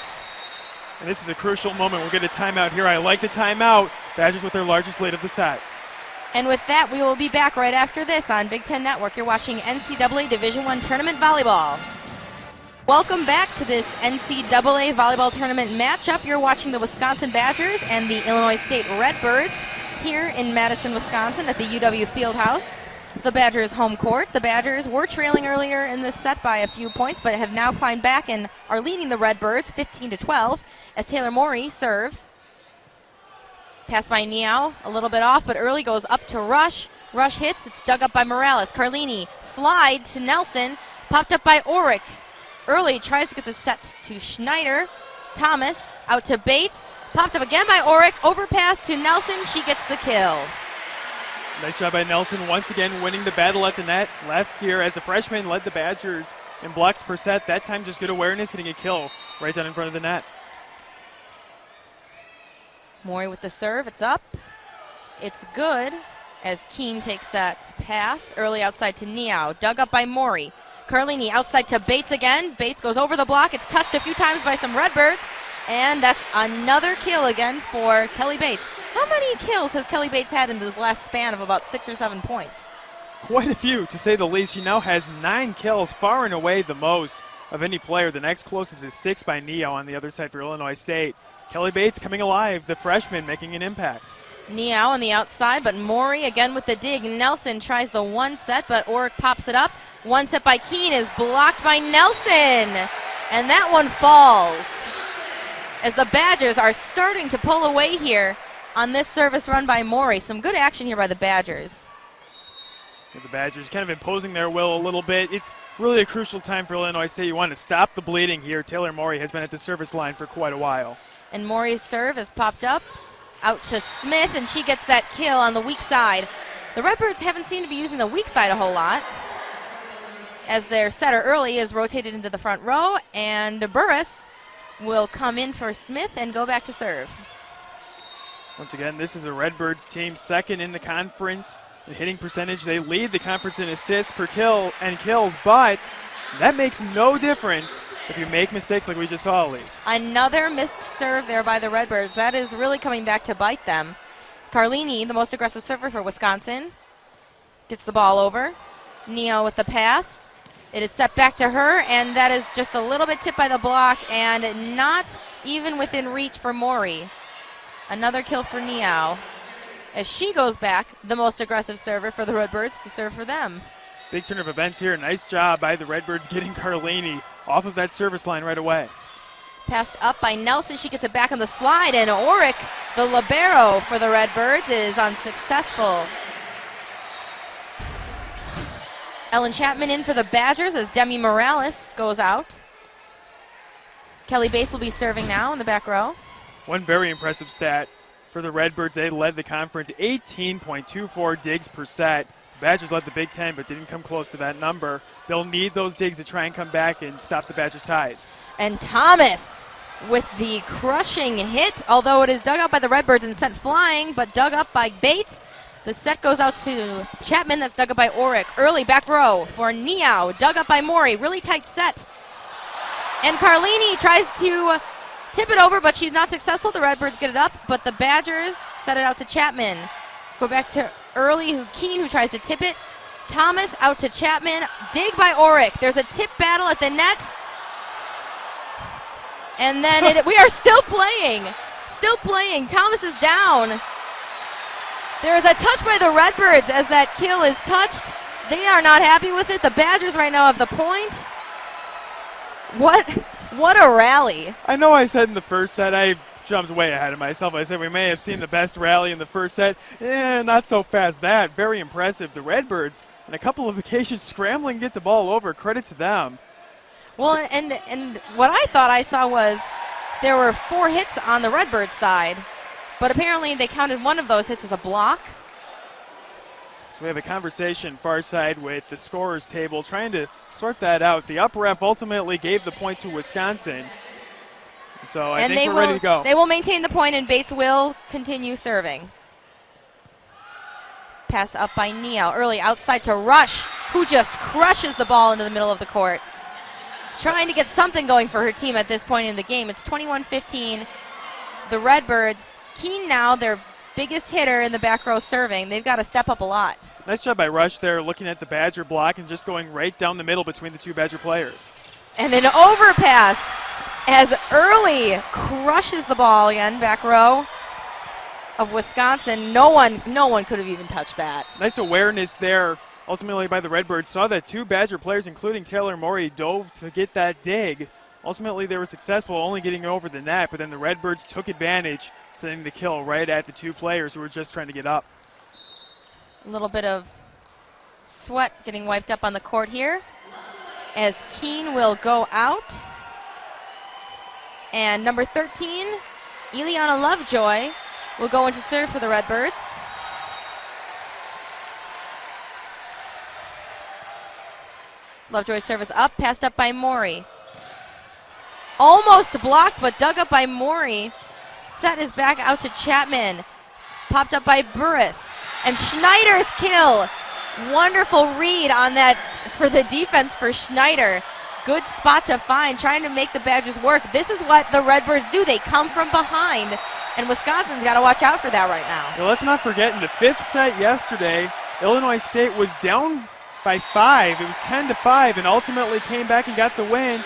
And this is a crucial moment. We'll get a timeout here. I like the timeout. Badgers with their largest lead of the set. And with that, we will be back right after this on Big Ten Network. You're watching NCAA Division I Tournament Volleyball. Welcome back to this NCAA Volleyball Tournament matchup. You're watching the Wisconsin Badgers and the Illinois State Redbirds here in Madison, Wisconsin at the UW Fieldhouse. The Badgers' home court. The Badgers were trailing earlier in this set by a few points, but have now climbed back and are leading the Redbirds 15-12 as Taylor Morey serves. Pass by Niao, a little bit off, but early goes up to Rush. Rush hits, it's dug up by Morales. Carlini, slide to Nelson, popped up by Orick. Early tries to get the set to Schneider. Thomas, out to Bates, popped up again by Orick, overpass to Nelson, she gets the kill. Nice job by Nelson, once again winning the battle at the net. Last year, as a freshman, led the Badgers in blocks per set. That time, just good awareness, hitting a kill right down in front of the net. Morey with the serve, it's up. It's good as Keene takes that pass. Early outside to Niao, dug up by Morey. Carlini outside to Bates again. Bates goes over the block. It's touched a few times by some Redbirds. And that's another kill again for Kelly Bates. How many kills has Kelly Bates had in this last span of about 6 or 7 points? Quite a few, to say the least. She now has 9 kills, far and away the most of any player. The next closest is 6 by Niao on the other side for Illinois State. Kelly Bates coming alive, the freshman making an impact. Niao on the outside, but Morey again with the dig. Nelson tries the one set, but Orick pops it up. One set by Keene is blocked by Nelson, and that one falls. As the Badgers are starting to pull away here on this service run by Morey. Some good action here by the Badgers. The Badgers kind of imposing their will a little bit. It's really a crucial time for Illinois State. You want to stop the bleeding here. Taylor Morey has been at the service line for quite a while. And Morey's serve is popped up out to Smith, and she gets that kill on the weak side. The Redbirds haven't seemed to be using the weak side a whole lot, as their setter early is rotated into the front row, and Burris will come in for Smith and go back to serve. Once again, this is a Redbirds team second in the conference in hitting percentage. They lead the conference in assists per kill and kills, but that makes no difference if you make mistakes like we just saw, Elise. Another missed serve there by the Redbirds. That is really coming back to bite them. It's Carlini, the most aggressive server for Wisconsin. Gets the ball over. Niao with the pass. It is set back to her, and that is just a little bit tipped by the block and not even within reach for Morey. Another kill for Niao as she goes back, the most aggressive server for the Redbirds, to serve for them. Big turn of events here. Nice job by the Redbirds getting Carlini off of that service line right away. Passed up by Nelson. She gets it back on the slide, and Orick, the libero for the Redbirds, is unsuccessful. Ellen Chapman in for the Badgers as Demi Morales goes out. Kelly Bates will be serving now in the back row. One very impressive stat for the Redbirds. They led the conference 18.24 digs per set. The Badgers led the Big Ten but didn't come close to that number. They'll need those digs to try and come back and stop the Badgers' tide. And Thomas with the crushing hit, although it is dug out by the Redbirds and sent flying, but dug up by Bates. The set goes out to Chapman. That's dug up by Orick. Early back row for Niao. Dug up by Morey. Really tight set. And Carlini tries to tip it over, but she's not successful. The Redbirds get it up, but the Badgers set it out to Chapman. Go back to Early, Keene, who tries to tip it. Thomas out to Chapman. Dig by Orick. There's a tip battle at the net. And then we are still playing. Still playing. Thomas is down. There is a touch by the Redbirds as that kill is touched. They are not happy with it. The Badgers right now have the point. What a rally. I know I said in the first set, I jumped way ahead of myself. I said we may have seen the best rally in the first set. Not so fast. That, very impressive. The Redbirds, on a couple of occasions, scrambling to get the ball over. Credit to them. Well, and what I thought I saw was there were 4 hits on the Redbirds side, but apparently they counted one of those hits as a block. So we have a conversation far side with the scorers table trying to sort that out. The up ref ultimately gave the point to Wisconsin. So I think we're ready to go. They will maintain the point, and Bates will continue serving. Pass up by Niao. Early outside to Rush, who just crushes the ball into the middle of the court. Trying to get something going for her team at this point in the game. It's 21-15. The Redbirds, Keene now, they're biggest hitter in the back row serving. They've got to step up a lot. Nice job by Rush there, looking at the Badger block and just going right down the middle between the two Badger players. And an overpass as Early crushes the ball again, back row of Wisconsin. No one could have even touched that. Nice awareness there, ultimately by the Redbirds. Saw that two Badger players, including Taylor Morey, dove to get that dig. Ultimately, they were successful, only getting over the net, but then the Redbirds took advantage, sending the kill right at the two players who were just trying to get up. A little bit of sweat getting wiped up on the court here as Keene will go out. And number 13, Eliana Lovejoy, will go into serve for the Redbirds. Lovejoy's service up, passed up by Morey. Almost blocked, but dug up by Morey. Set is back out to Chapman. Popped up by Burris. And Schneider's kill. Wonderful read on that for the defense for Schneider. Good spot to find, trying to make the Badgers work. This is what the Redbirds do. They come from behind, and Wisconsin's got to watch out for that right now. Well, let's not forget, in the fifth set yesterday, Illinois State was down by 5. It was 10-5, and ultimately came back and got the win.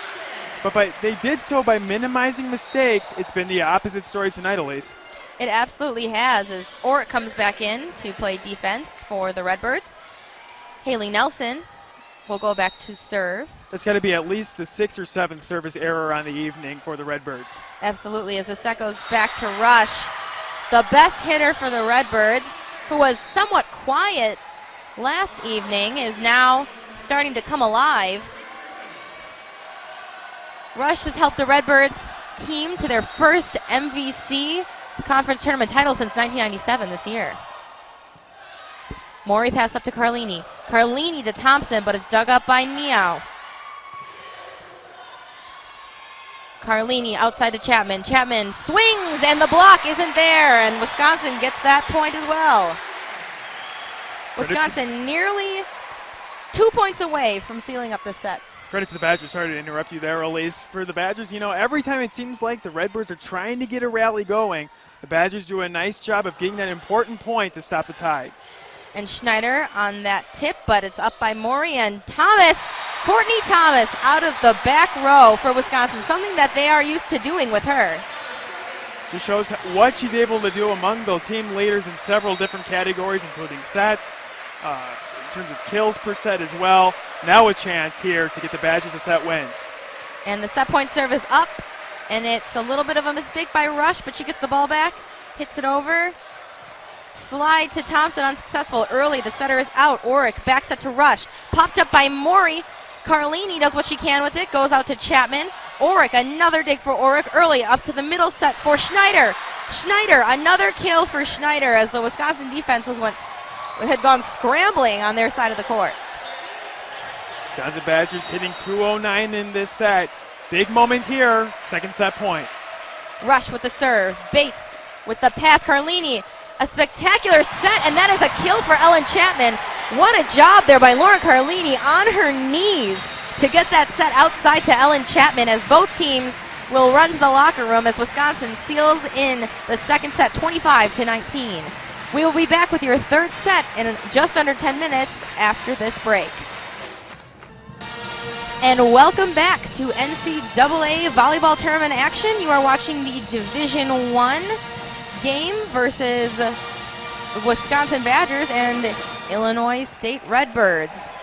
But they did so by minimizing mistakes. It's been the opposite story tonight, Elise. It absolutely has, as Orrick comes back in to play defense for the Redbirds. Haley Nelson will go back to serve. That's got to be at least the 6th or 7th service error on the evening for the Redbirds. Absolutely, as the set goes back to Rush. The best hitter for the Redbirds, who was somewhat quiet last evening, is now starting to come alive. Rush has helped the Redbirds team to their first MVC conference tournament title since 1997 this year. Morey pass up to Carlini. Carlini to Thompson, but it's dug up by Miao. Carlini outside to Chapman. Chapman swings, and the block isn't there, and Wisconsin gets that point as well. Wisconsin nearly 2 points away from sealing up this set. Credit to the Badgers. Sorry to interrupt you there, Elise. For the Badgers, you know, every time it seems like the Redbirds are trying to get a rally going, the Badgers do a nice job of getting that important point to stop the tie. And Schneider on that tip, but it's up by Morey, and Thomas, Courtney Thomas, out of the back row for Wisconsin, something that they are used to doing with her. Just shows what she's able to do among the team leaders in several different categories, including sets, in terms of kills per set as well. Now a chance here to get the Badgers a set win. And the set point serve is up, and it's a little bit of a mistake by Rush, but she gets the ball back, hits it over. Slide to Thompson, unsuccessful. Early, the setter is out. Orrick back set to Rush. Popped up by Morey. Carlini does what she can with it, goes out to Chapman. Orrick, another dig for Orrick. Early, up to the middle set for Schneider. Schneider, another kill for Schneider as the Wisconsin defense had gone scrambling on their side of the court. Wisconsin Badgers hitting 209 in this set. Big moment here, second set point. Rush with the serve. Bates with the pass. Carlini, a spectacular set, and that is a kill for Ellen Chapman. What a job there by Lauren Carlini on her knees to get that set outside to Ellen Chapman, as both teams will run to the locker room as Wisconsin seals in the second set 25-19. We will be back with your third set in just under 10 minutes after this break. And welcome back to NCAA Volleyball Tournament action. You are watching the Division I game versus Wisconsin Badgers and Illinois State Redbirds.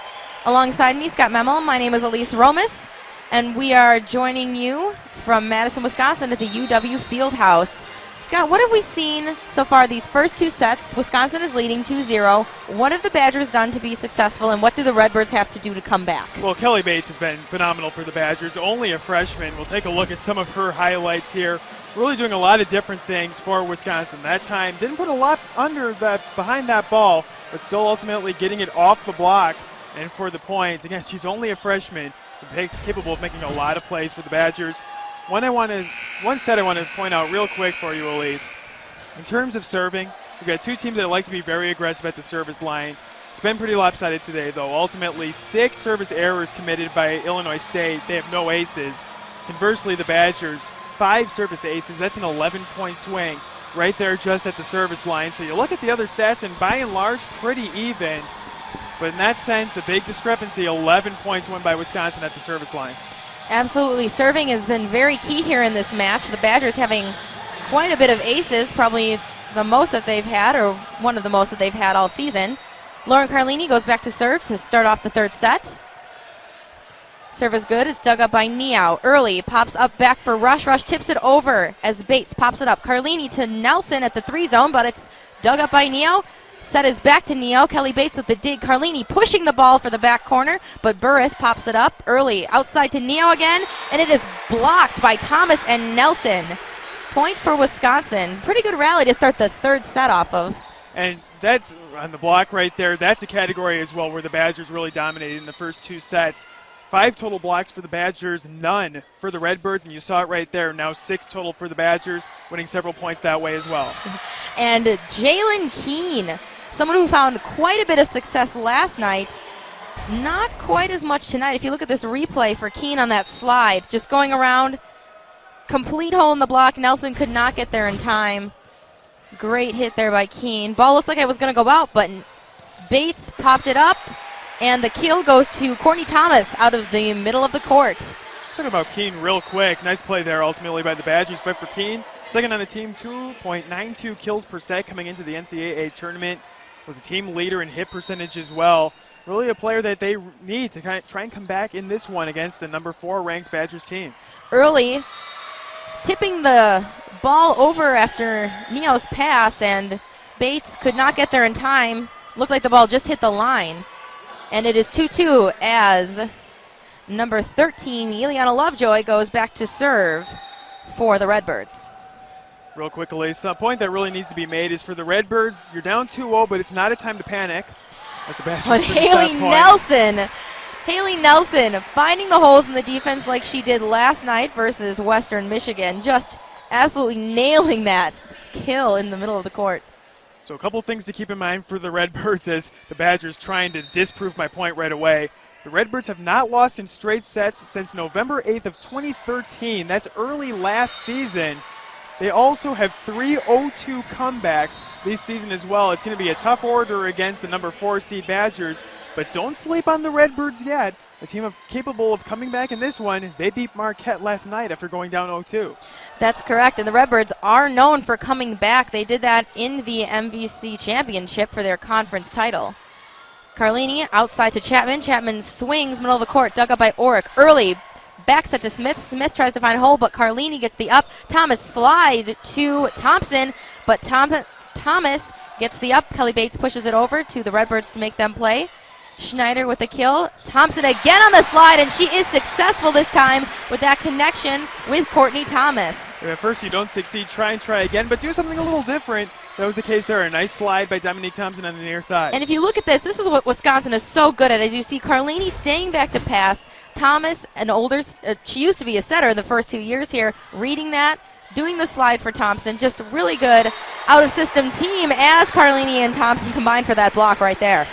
Alongside me, Scott Memel. My name is Elise Romas, and we are joining you from Madison, Wisconsin at the UW Fieldhouse. Scott, what have we seen so far these first two sets? Wisconsin is leading 2-0. What have the Badgers done to be successful, and what do the Redbirds have to do to come back? Well, Kelly Bates has been phenomenal for the Badgers, only a freshman. We'll take a look at some of her highlights here. Really doing a lot of different things for Wisconsin. That time didn't put a lot behind that ball, but still ultimately getting it off the block and for the points. Again, she's only a freshman, but capable of making a lot of plays for the Badgers. One set I want to point out real quick for you, Elise. In terms of serving, we've got two teams that like to be very aggressive at the service line. It's been pretty lopsided today, though. Ultimately, 6 service errors committed by Illinois State. They have no aces. Conversely, the Badgers, 5 service aces. That's an 11-point swing. right there just at the service line. So you look at the other stats, and by and large, pretty even. But in that sense, a big discrepancy, 11 points won by Wisconsin at the service line. Absolutely. Serving has been very key here in this match. The Badgers having quite a bit of aces, probably the most that they've had, or one of the most that they've had all season. Lauren Carlini goes back to serve to start off the third set. Serve is good. It's dug up by Neow. Early pops up back for Rush. Rush tips it over as Bates pops it up. Carlini to Nelson at the 3 zone, but it's dug up by Neow. Set is back to Neow. Kelly Bates with the dig. Carlini pushing the ball for the back corner, but Burris pops it up early. Outside to Neow again, and it is blocked by Thomas and Nelson. Point for Wisconsin. Pretty good rally to start the third set off of. And that's on the block right there. That's a category as well where the Badgers really dominated in the first 2 sets. 5 total blocks for the Badgers, none for the Redbirds, and you saw it right there. Now 6 total for the Badgers, winning several points that way as well. And Jalen Keene, someone who found quite a bit of success last night, not quite as much tonight. If you look at this replay for Keene on that slide, just going around, complete hole in the block. Nelson could not get there in time. Great hit there by Keene. Ball looked like it was going to go out, but Bates popped it up. And the kill goes to Courtney Thomas out of the middle of the court. Just talking about Keene real quick. Nice play there ultimately by the Badgers. But for Keene, second on the team, 2.92 kills per set coming into the NCAA tournament. Was a team leader in hit percentage as well. Really a player that they need to kind of try and come back in this one against a number 4 ranked Badgers team. Early, tipping the ball over after Neo's pass, and Bates could not get there in time. Looked like the ball just hit the line. And it is 2-2 as number 13, Ileana Lovejoy, goes back to serve for the Redbirds. Real quickly, a point that really needs to be made is for the Redbirds, you're down 2-0, but it's not a time to panic. As the Badgers But Haley Nelson finding the holes in the defense like she did last night versus Western Michigan, just absolutely nailing that kill in the middle of the court. So a couple things to keep in mind for the Redbirds as the Badgers trying to disprove my point right away. The Redbirds have not lost in straight sets since November 8th of 2013. That's early last season. They also have 3 0-2 comebacks this season as well. It's going to be a tough order against the number 4 seed Badgers, but don't sleep on the Redbirds yet. A team capable of coming back in this one. They beat Marquette last night after going down 0-2. That's correct, and the Redbirds are known for coming back. They did that in the MVC championship for their conference title. Carlini outside to Chapman. Chapman swings middle of the court, dug up by Orick. Early back set to Smith. Smith tries to find a hole, but Carlini gets the up. Thomas slide to Thompson, but Thomas gets the up. Kelly Bates pushes it over to the Redbirds to make them play. Schneider with the kill. Thompson again on the slide, and she is successful this time with that connection with Courtney Thomas. At first you don't succeed, try and try again, but do something a little different. That was the case there. A nice slide by Dominique Thompson on the near side. And if you look at this is what Wisconsin is so good at. As you see Carlini staying back to pass. Thomas, an older, she used to be a setter the first 2 years here, reading that, doing the slide for Thompson. Just really good out-of-system team as Carlini and Thompson combine for that block right there.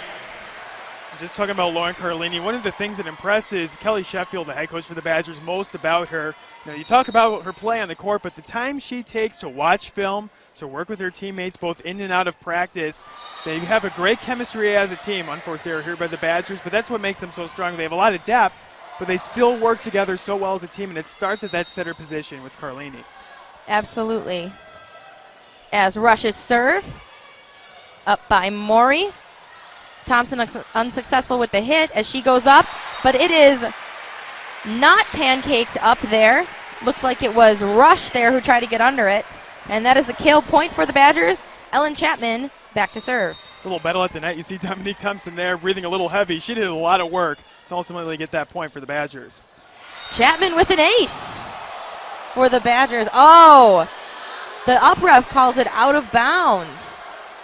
Just talking about Lauren Carlini, one of the things that impresses Kelly Sheffield, the head coach for the Badgers, most about her, you talk about her play on the court, but the time she takes to watch film, to work with her teammates both in and out of practice, they have a great chemistry as a team. Unforced error here by the Badgers, but that's what makes them so strong. They have a lot of depth, but they still work together so well as a team, and it starts at that setter position with Carlini. Absolutely. As Rush's serve, up by Maury. Thompson unsuccessful with the hit as she goes up, but it is not pancaked up there. Looked like it was Rush there who tried to get under it, and that is a kill point for the Badgers. Ellen Chapman back to serve. A little battle at the net. You see Dominique Thompson there breathing a little heavy. She did a lot of work to ultimately get that point for the Badgers. Chapman with an ace for the Badgers. Oh, the up ref calls it out of bounds.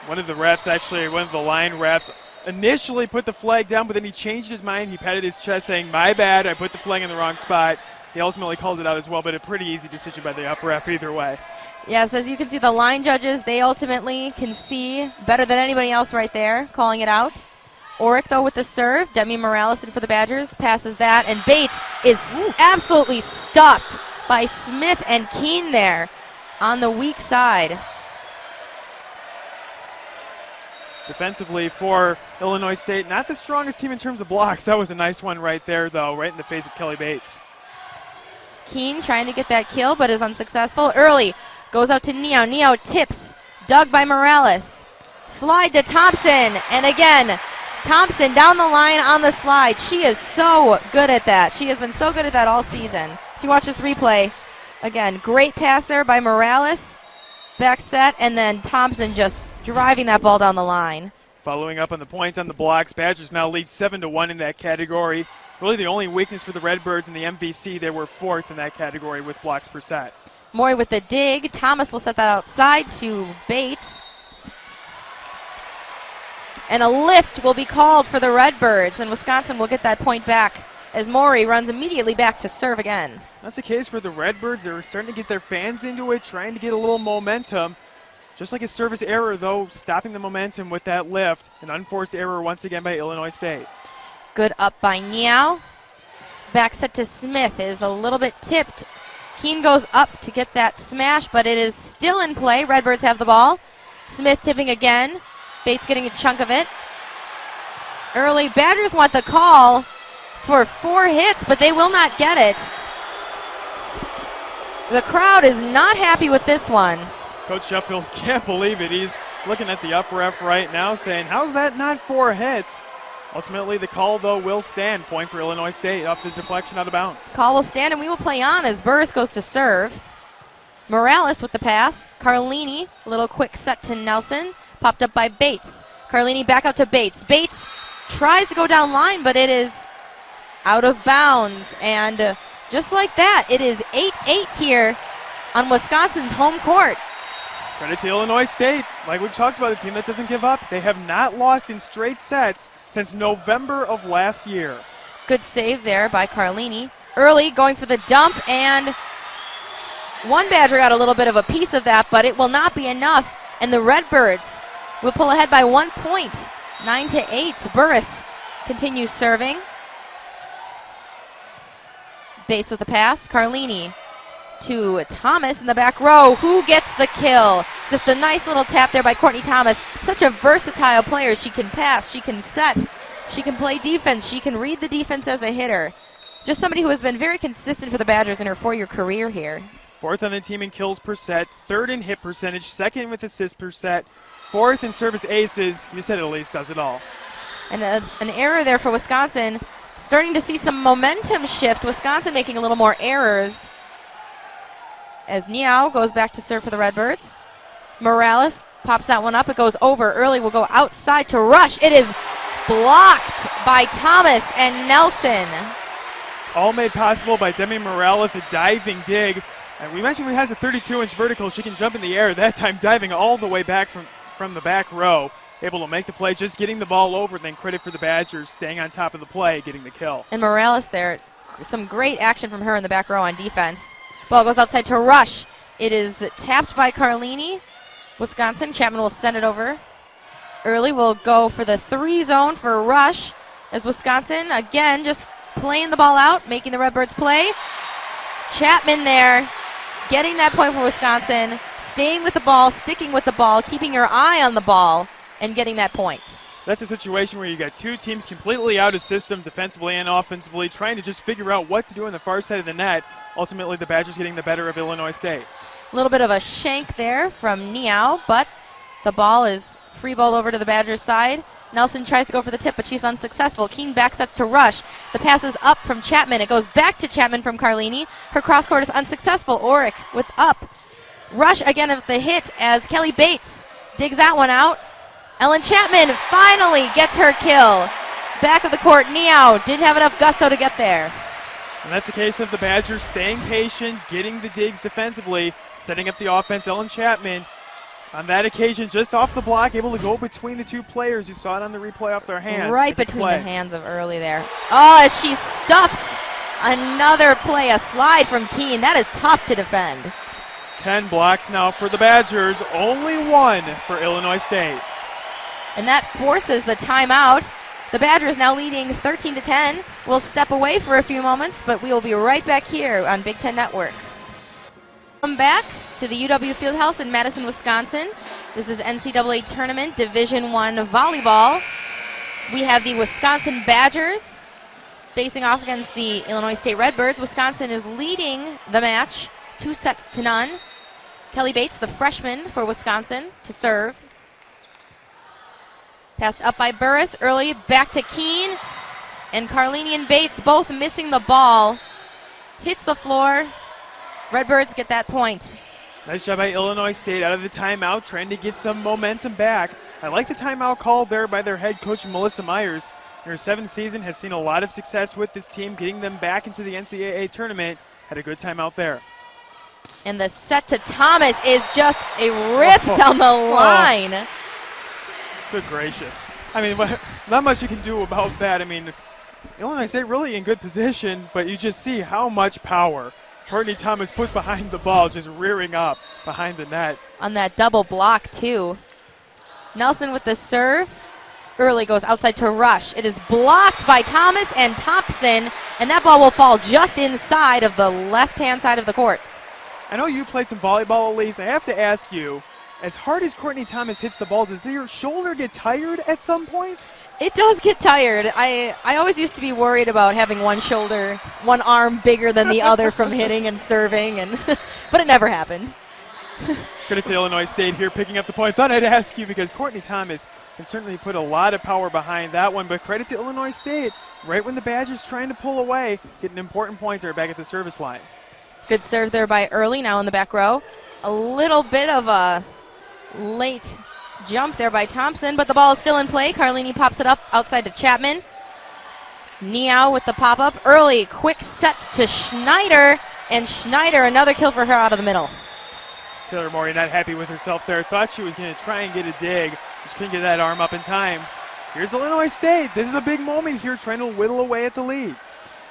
One of the refs, actually, one of the line refs, initially put the flag down, but then he changed his mind. He patted his chest saying, "My bad, I put the flag in the wrong spot." He ultimately called it out as well, but a pretty easy decision by the up ref either way. Yes, as you can see, the line judges, they ultimately can see better than anybody else right there, calling it out. Orick, though, with the serve. Demi Morales for the Badgers passes that, and Bates is absolutely stuffed by Smith and Keene there on the weak side. defensively for Illinois State. Not the strongest team in terms of blocks. That was a nice one right there, though, right in the face of Kelly Bates. Keene trying to get that kill, but is unsuccessful. Early goes out to Neo. Neo tips, dug by Morales. Slide to Thompson, and again, Thompson down the line on the slide. She is so good at that. She has been so good at that all season. If you watch this replay, again, great pass there by Morales. Back set, and then Thompson just driving that ball down the line. Following up on the points on the blocks, Badgers now lead 7-1 in that category. Really the only weakness for the Redbirds in the MVC, they were 4th in that category with blocks per set. Morey with the dig. Thomas will set that outside to Bates. And a lift will be called for the Redbirds, and Wisconsin will get that point back as Morey runs immediately back to serve again. That's the case for the Redbirds. They're starting to get their fans into it, trying to get a little momentum. Just like a service error, though, stopping the momentum with that lift. An unforced error once again by Illinois State. Good up by Niao. Back set to Smith is a little bit tipped. Keene goes up to get that smash, but it is still in play. Redbirds have the ball. Smith tipping again. Bates getting a chunk of it. Early, Badgers want the call for 4 hits, but they will not get it. The crowd is not happy with this one. Coach Sheffield can't believe it. He's looking at the up ref right now saying, how's that not 4 hits? Ultimately, the call, though, will stand. Point for Illinois State off the deflection out of bounds. Call will stand, and we will play on as Burris goes to serve. Morales with the pass. Carlini, a little quick set to Nelson. Popped up by Bates. Carlini back out to Bates. Bates tries to go down line, but it is out of bounds. And just like that, it is 8-8 here on Wisconsin's home court. Credit to Illinois State. Like we've talked about, a team that doesn't give up. They have not lost in straight sets since November of last year. Good save there by Carlini. Early going for the dump, and one Badger got a little bit of a piece of that, but it will not be enough. And the Redbirds will pull ahead by 1 point, 9-8. Burris continues serving. Bates with the pass. Carlini to Thomas in the back row. Who gets the kill? Just a nice little tap there by Courtney Thomas. Such a versatile player. She can pass, she can set, she can play defense, she can read the defense as a hitter. Just somebody who has been very consistent for the Badgers in her 4-year career here. 4th on the team in kills per set, 3rd in hit percentage, 2nd with assists per set, 4th in service aces. You said it, Elise, does it all. And an error there for Wisconsin. Starting to see some momentum shift. Wisconsin making a little more errors as Niao goes back to serve for the Redbirds. Morales pops that one up. It goes over. Early will go outside to rush. It is blocked by Thomas and Nelson. All made possible by Demi Morales, a diving dig. And we mentioned he has a 32-inch vertical. She can jump in the air, that time diving all the way back from the back row. Able to make the play, just getting the ball over, then credit for the Badgers, staying on top of the play, getting the kill. And Morales there, some great action from her in the back row on defense. Ball goes outside to Rush. It is tapped by Carlini. Wisconsin, Chapman will send it over. Early will go for the 3 zone for Rush as Wisconsin, again, just playing the ball out, making the Redbirds play. Chapman there, getting that point for Wisconsin, staying with the ball, sticking with the ball, keeping her eye on the ball, and getting that point. That's a situation where you got 2 teams completely out of system defensively and offensively, trying to just figure out what to do on the far side of the net. Ultimately, the Badgers getting the better of Illinois State. A little bit of a shank there from Niao, but the ball is free ball over to the Badgers side. Nelson tries to go for the tip, but she's unsuccessful. Keene backsets to Rush. The pass is up from Chapman. It goes back to Chapman from Carlini. Her cross court is unsuccessful. Orick with up. Rush again with the hit as Kelly Bates digs that one out. Ellen Chapman finally gets her kill. Back of the court, Niao didn't have enough gusto to get there. And that's the case of the Badgers staying patient, getting the digs defensively, setting up the offense. Ellen Chapman, on that occasion, just off the block, able to go between the 2 players. You saw it on the replay off their hands. Right between the hands of Early there. Oh, as she stuffs another play, a slide from Keene. That is tough to defend. 10 blocks now for the Badgers, only 1 for Illinois State. And that forces the timeout. The Badgers now leading 13-10. We'll step away for a few moments, but we will be right back here on Big Ten Network. Welcome back to the UW Fieldhouse in Madison, Wisconsin. This is NCAA Tournament Division I Volleyball. We have the Wisconsin Badgers facing off against the Illinois State Redbirds. Wisconsin is leading the match 2-0. Kelly Bates, the freshman for Wisconsin, to serve. Passed up by Burris, early back to Keene. And Carlini and Bates both missing the ball. Hits the floor. Redbirds get that point. Nice job by Illinois State out of the timeout, trying to get some momentum back. I like the timeout called there by their head coach, Melissa Myers. In her 7th season, has seen a lot of success with this team, getting them back into the NCAA tournament. Had a good timeout there. And the set to Thomas is just a rip down the line. Good gracious. I mean, not much you can do about that. I mean, Illinois State really in good position, but you just see how much power Courtney Thomas puts behind the ball, just rearing up behind the net. On that double block, too. Nelson with the serve. Early goes outside to Rush. It is blocked by Thomas and Thompson, and that ball will fall just inside of the left-hand side of the court. I know you played some volleyball, Elise. I have to ask you, as hard as Courtney Thomas hits the ball, does your shoulder get tired at some point? It does get tired. I always used to be worried about having one shoulder, one arm bigger than the other from hitting and serving, and but it never happened. Credit to Illinois State here picking up the point. Thought I'd ask you because Courtney Thomas can certainly put a lot of power behind that one, but credit to Illinois State. Right when the Badgers trying to pull away, getting important points are back at the service line. Good serve there by Early, now in the back row. A little bit of a late jump there by Thompson, but the ball is still in play. Carlini pops it up outside to Chapman. Niao with the pop-up. Early, quick set to Schneider, and Schneider, another kill for her out of the middle. Taylor Morey not happy with herself there. Thought she was going to try and get a dig. Just couldn't get that arm up in time. Here's Illinois State. This is a big moment here, trying to whittle away at the lead.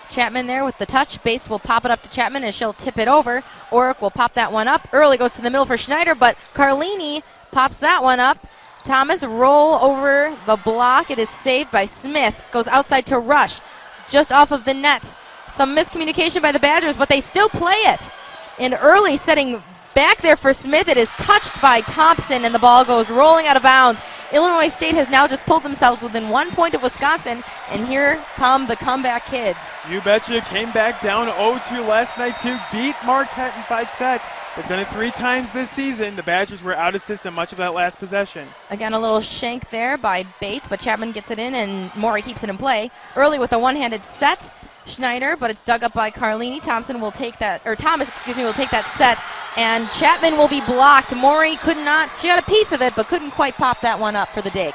Chapman there with the touch. Bates will pop it up to Chapman as she'll tip it over. Oric will pop that one up. Early goes to the middle for Schneider, but Carlini pops that one up. Thomas roll over the block. It is saved by Smith. Goes outside to Rush. Just off of the net. Some miscommunication by the Badgers, but they still play it. And Early setting back there for Smith. It is touched by Thompson, and the ball goes rolling out of bounds. Illinois State has now just pulled themselves within 1 point of Wisconsin, and here come the comeback kids. You betcha. Came back down 0-2 last night to beat Marquette in 5 sets. They've done it 3 times this season. The Badgers were out of system much of that last possession. Again, a little shank there by Bates, but Chapman gets it in, and Morey keeps it in play. Early with a one-handed set. Schneider, but it's dug up by Carlini. Thomas, will take that set, and Chapman will be blocked. Morey could not, she had a piece of it, but couldn't quite pop that one up for the dig.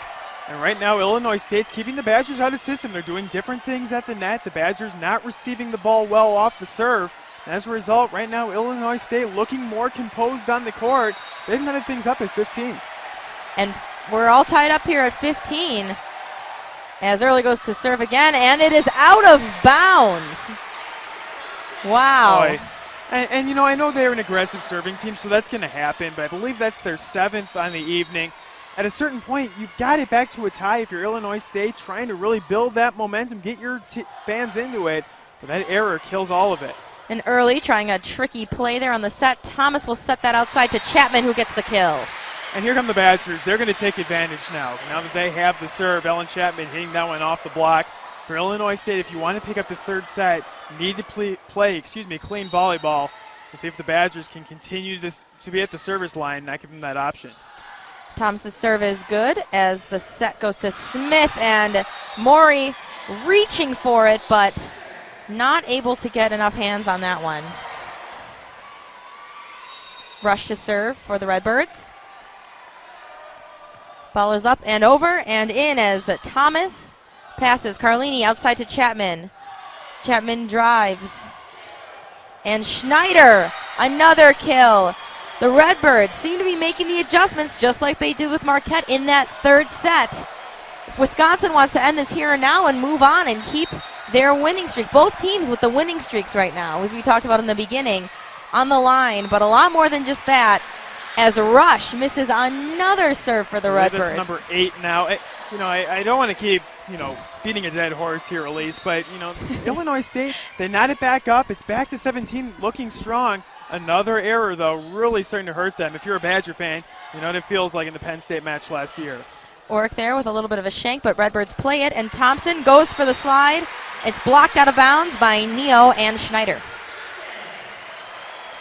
And right now, Illinois State's keeping the Badgers out of system. They're doing different things at the net. The Badgers not receiving the ball well off the serve. And as a result, right now, Illinois State looking more composed on the court. They've netted things up at 15. And we're all tied up here at 15. As Early goes to serve again, and it is out of bounds. Wow. Boy. And you know, I know they're an aggressive serving team, so that's going to happen, but I believe that's their 7th on the evening. At a certain point, you've got it back to a tie if you're Illinois State, trying to really build that momentum, get your fans into it, but that error kills all of it. And Early trying a tricky play there on the set. Thomas will set that outside to Chapman, who gets the kill. And here come the Badgers. They're going to take advantage now. Now that they have the serve, Ellen Chapman hitting that one off the block. For Illinois State, if you want to pick up this 3rd set, you need to play clean volleyball. We'll see if the Badgers can continue to be at the service line, not give them that option. Thomas's serve is good as the set goes to Smith, and Morey reaching for it, but not able to get enough hands on that one. Rush to serve for the Redbirds. Ball is up and over and in as Thomas passes. Carlini outside to Chapman. Chapman drives. And Schneider, another kill. The Redbirds seem to be making the adjustments just like they did with Marquette in that 3rd set. If Wisconsin wants to end this here and now and move on and keep their winning streak, both teams with the winning streaks right now, as we talked about in the beginning, on the line, but a lot more than just that. As Rush misses another serve for the Redbirds. That's number 8 now. I don't want to keep, beating a dead horse here, Elise, but, Illinois State, they knot it back up. It's back to 17, looking strong. Another error, though, really starting to hurt them. If you're a Badger fan, you know what it feels like in the Penn State match last year. Oric there with a little bit of a shank, but Redbirds play it, and Thompson goes for the slide. It's blocked out of bounds by Neo and Schneider.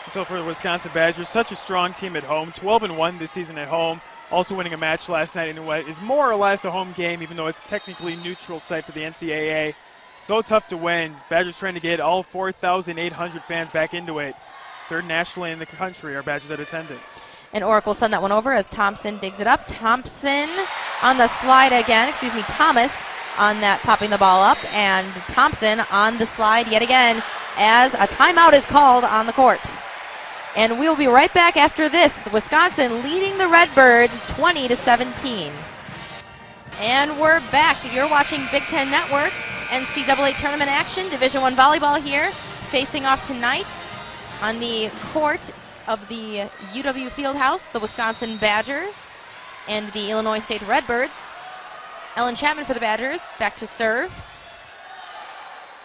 So for the Wisconsin Badgers, such a strong team at home, 12-1 this season at home, also winning a match last night in what is more or less a home game, even though it's technically neutral site for the NCAA. So tough to win. Badgers trying to get all 4,800 fans back into it. Third nationally in the country, our Badgers at attendance. And Oric will send that one over as Thompson digs it up. Thompson on the slide again, Thomas on that popping the ball up, and Thompson on the slide yet again as a timeout is called on the court. And we'll be right back after this. Wisconsin leading the Redbirds 20-17. And we're back. You're watching Big Ten Network, NCAA tournament action, Division I volleyball here, facing off tonight on the court of the UW Fieldhouse, the Wisconsin Badgers and the Illinois State Redbirds. Ellen Chapman for the Badgers, back to serve.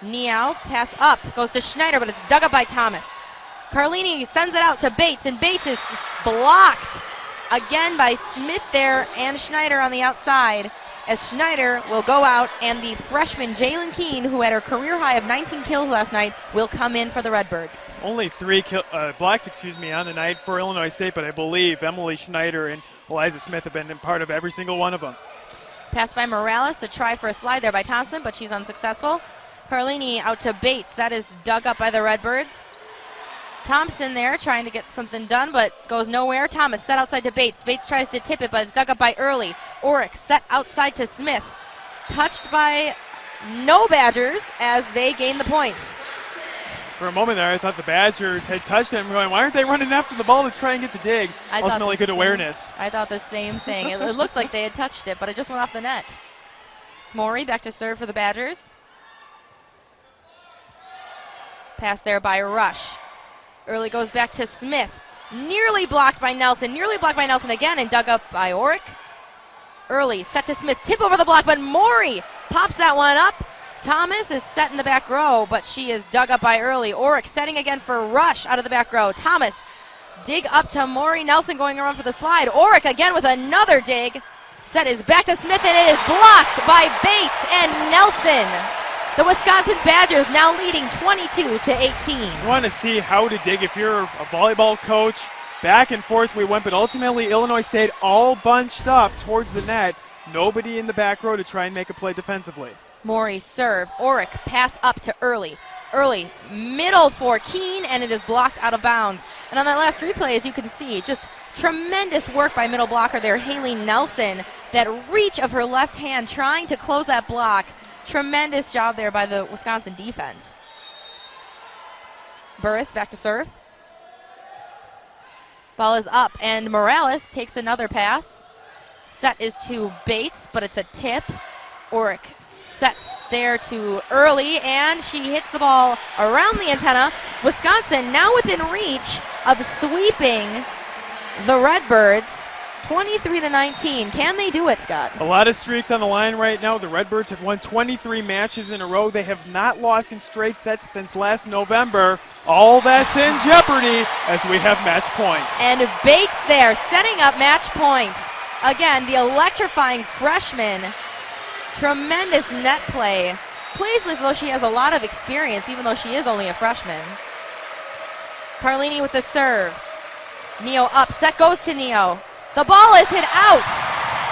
Niao, pass up, goes to Schneider, but it's dug up by Thomas. Carlini sends it out to Bates, and Bates is blocked again by Smith there and Schneider on the outside, as Schneider will go out, and the freshman Jalen Keene, who had her career high of 19 kills last night, will come in for the Redbirds. Only 3 blocks on the night for Illinois State, but I believe Emily Schneider and Eliza Smith have been a part of every single one of them. Pass by Morales, a try for a slide there by Thompson, but she's unsuccessful. Carlini out to Bates. That is dug up by the Redbirds. Thompson there trying to get something done, but goes nowhere. Thomas set outside to Bates. Bates tries to tip it, but it's dug up by Early. Oric set outside to Smith. Touched by no Badgers as they gain the point. For a moment there, I thought the Badgers had touched it. I'm going, why aren't they running after the ball to try and get the dig? Ultimately, good awareness. I thought the same thing. It looked like they had touched it, but it just went off the net. Maury back to serve for the Badgers. Pass there by Rush. Early goes back to Smith. Nearly blocked by Nelson. Nearly blocked by Nelson again and dug up by Oric. Early set to Smith. Tip over the block, but Maury pops that one up. Thomas is set in the back row, but she is dug up by Early. Oric setting again for Rush out of the back row. Thomas dig up to Maury. Nelson going around for the slide. Oric again with another dig. Set is back to Smith, and it is blocked by Bates and Nelson. The Wisconsin Badgers now leading 22-18. You want to see how to dig if you're a volleyball coach. Back and forth we went, but ultimately Illinois State all bunched up towards the net. Nobody in the back row to try and make a play defensively. Maury serve. Oric pass up to Early. Early middle for Keene, and it is blocked out of bounds. And on that last replay, as you can see, just tremendous work by middle blocker there, Haley Nelson. That reach of her left hand trying to close that block. Tremendous job there by the Wisconsin defense. Burris back to serve. Ball is up, and Morales takes another pass. Set is to Bates, but it's a tip. Oric sets there to Early, and she hits the ball around the antenna. Wisconsin now within reach of sweeping the Redbirds 23-19. Can they do it, Scott? A lot of streaks on the line right now. The Redbirds have won 23 matches in a row. They have not lost in straight sets since last November. All that's in jeopardy as we have match point. And Bates there setting up match point. Again, the electrifying freshman. Tremendous net play. Plays as though she has a lot of experience, even though she is only a freshman. Carlini with the serve. Neo up. Set goes to Neo. The ball is hit out,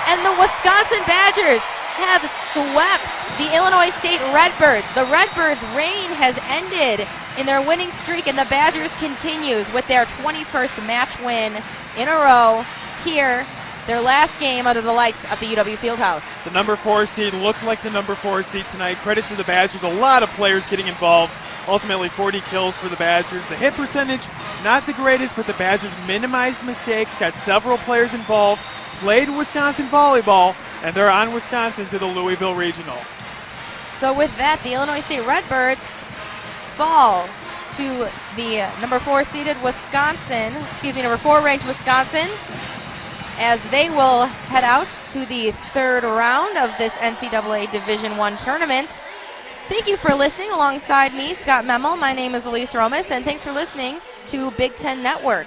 and the Wisconsin Badgers have swept the Illinois State Redbirds. The Redbirds' reign has ended in their winning streak, and the Badgers continues with their 21st match win in a row here, their last game under the lights at the UW Fieldhouse. The number 4 seed looked like the number 4 seed tonight. Credit to the Badgers. A lot of players getting involved. Ultimately 40 kills for the Badgers. The hit percentage, not the greatest, but the Badgers minimized mistakes, got several players involved, played Wisconsin volleyball, and they're on Wisconsin to the Louisville Regional. So with that, the Illinois State Redbirds fall to the number 4 seeded number 4 ranked Wisconsin, as they will head out to the third round of this NCAA Division I tournament. Thank you for listening alongside me, Scott Memmel. My name is Elise Romas, and thanks for listening to Big Ten Network.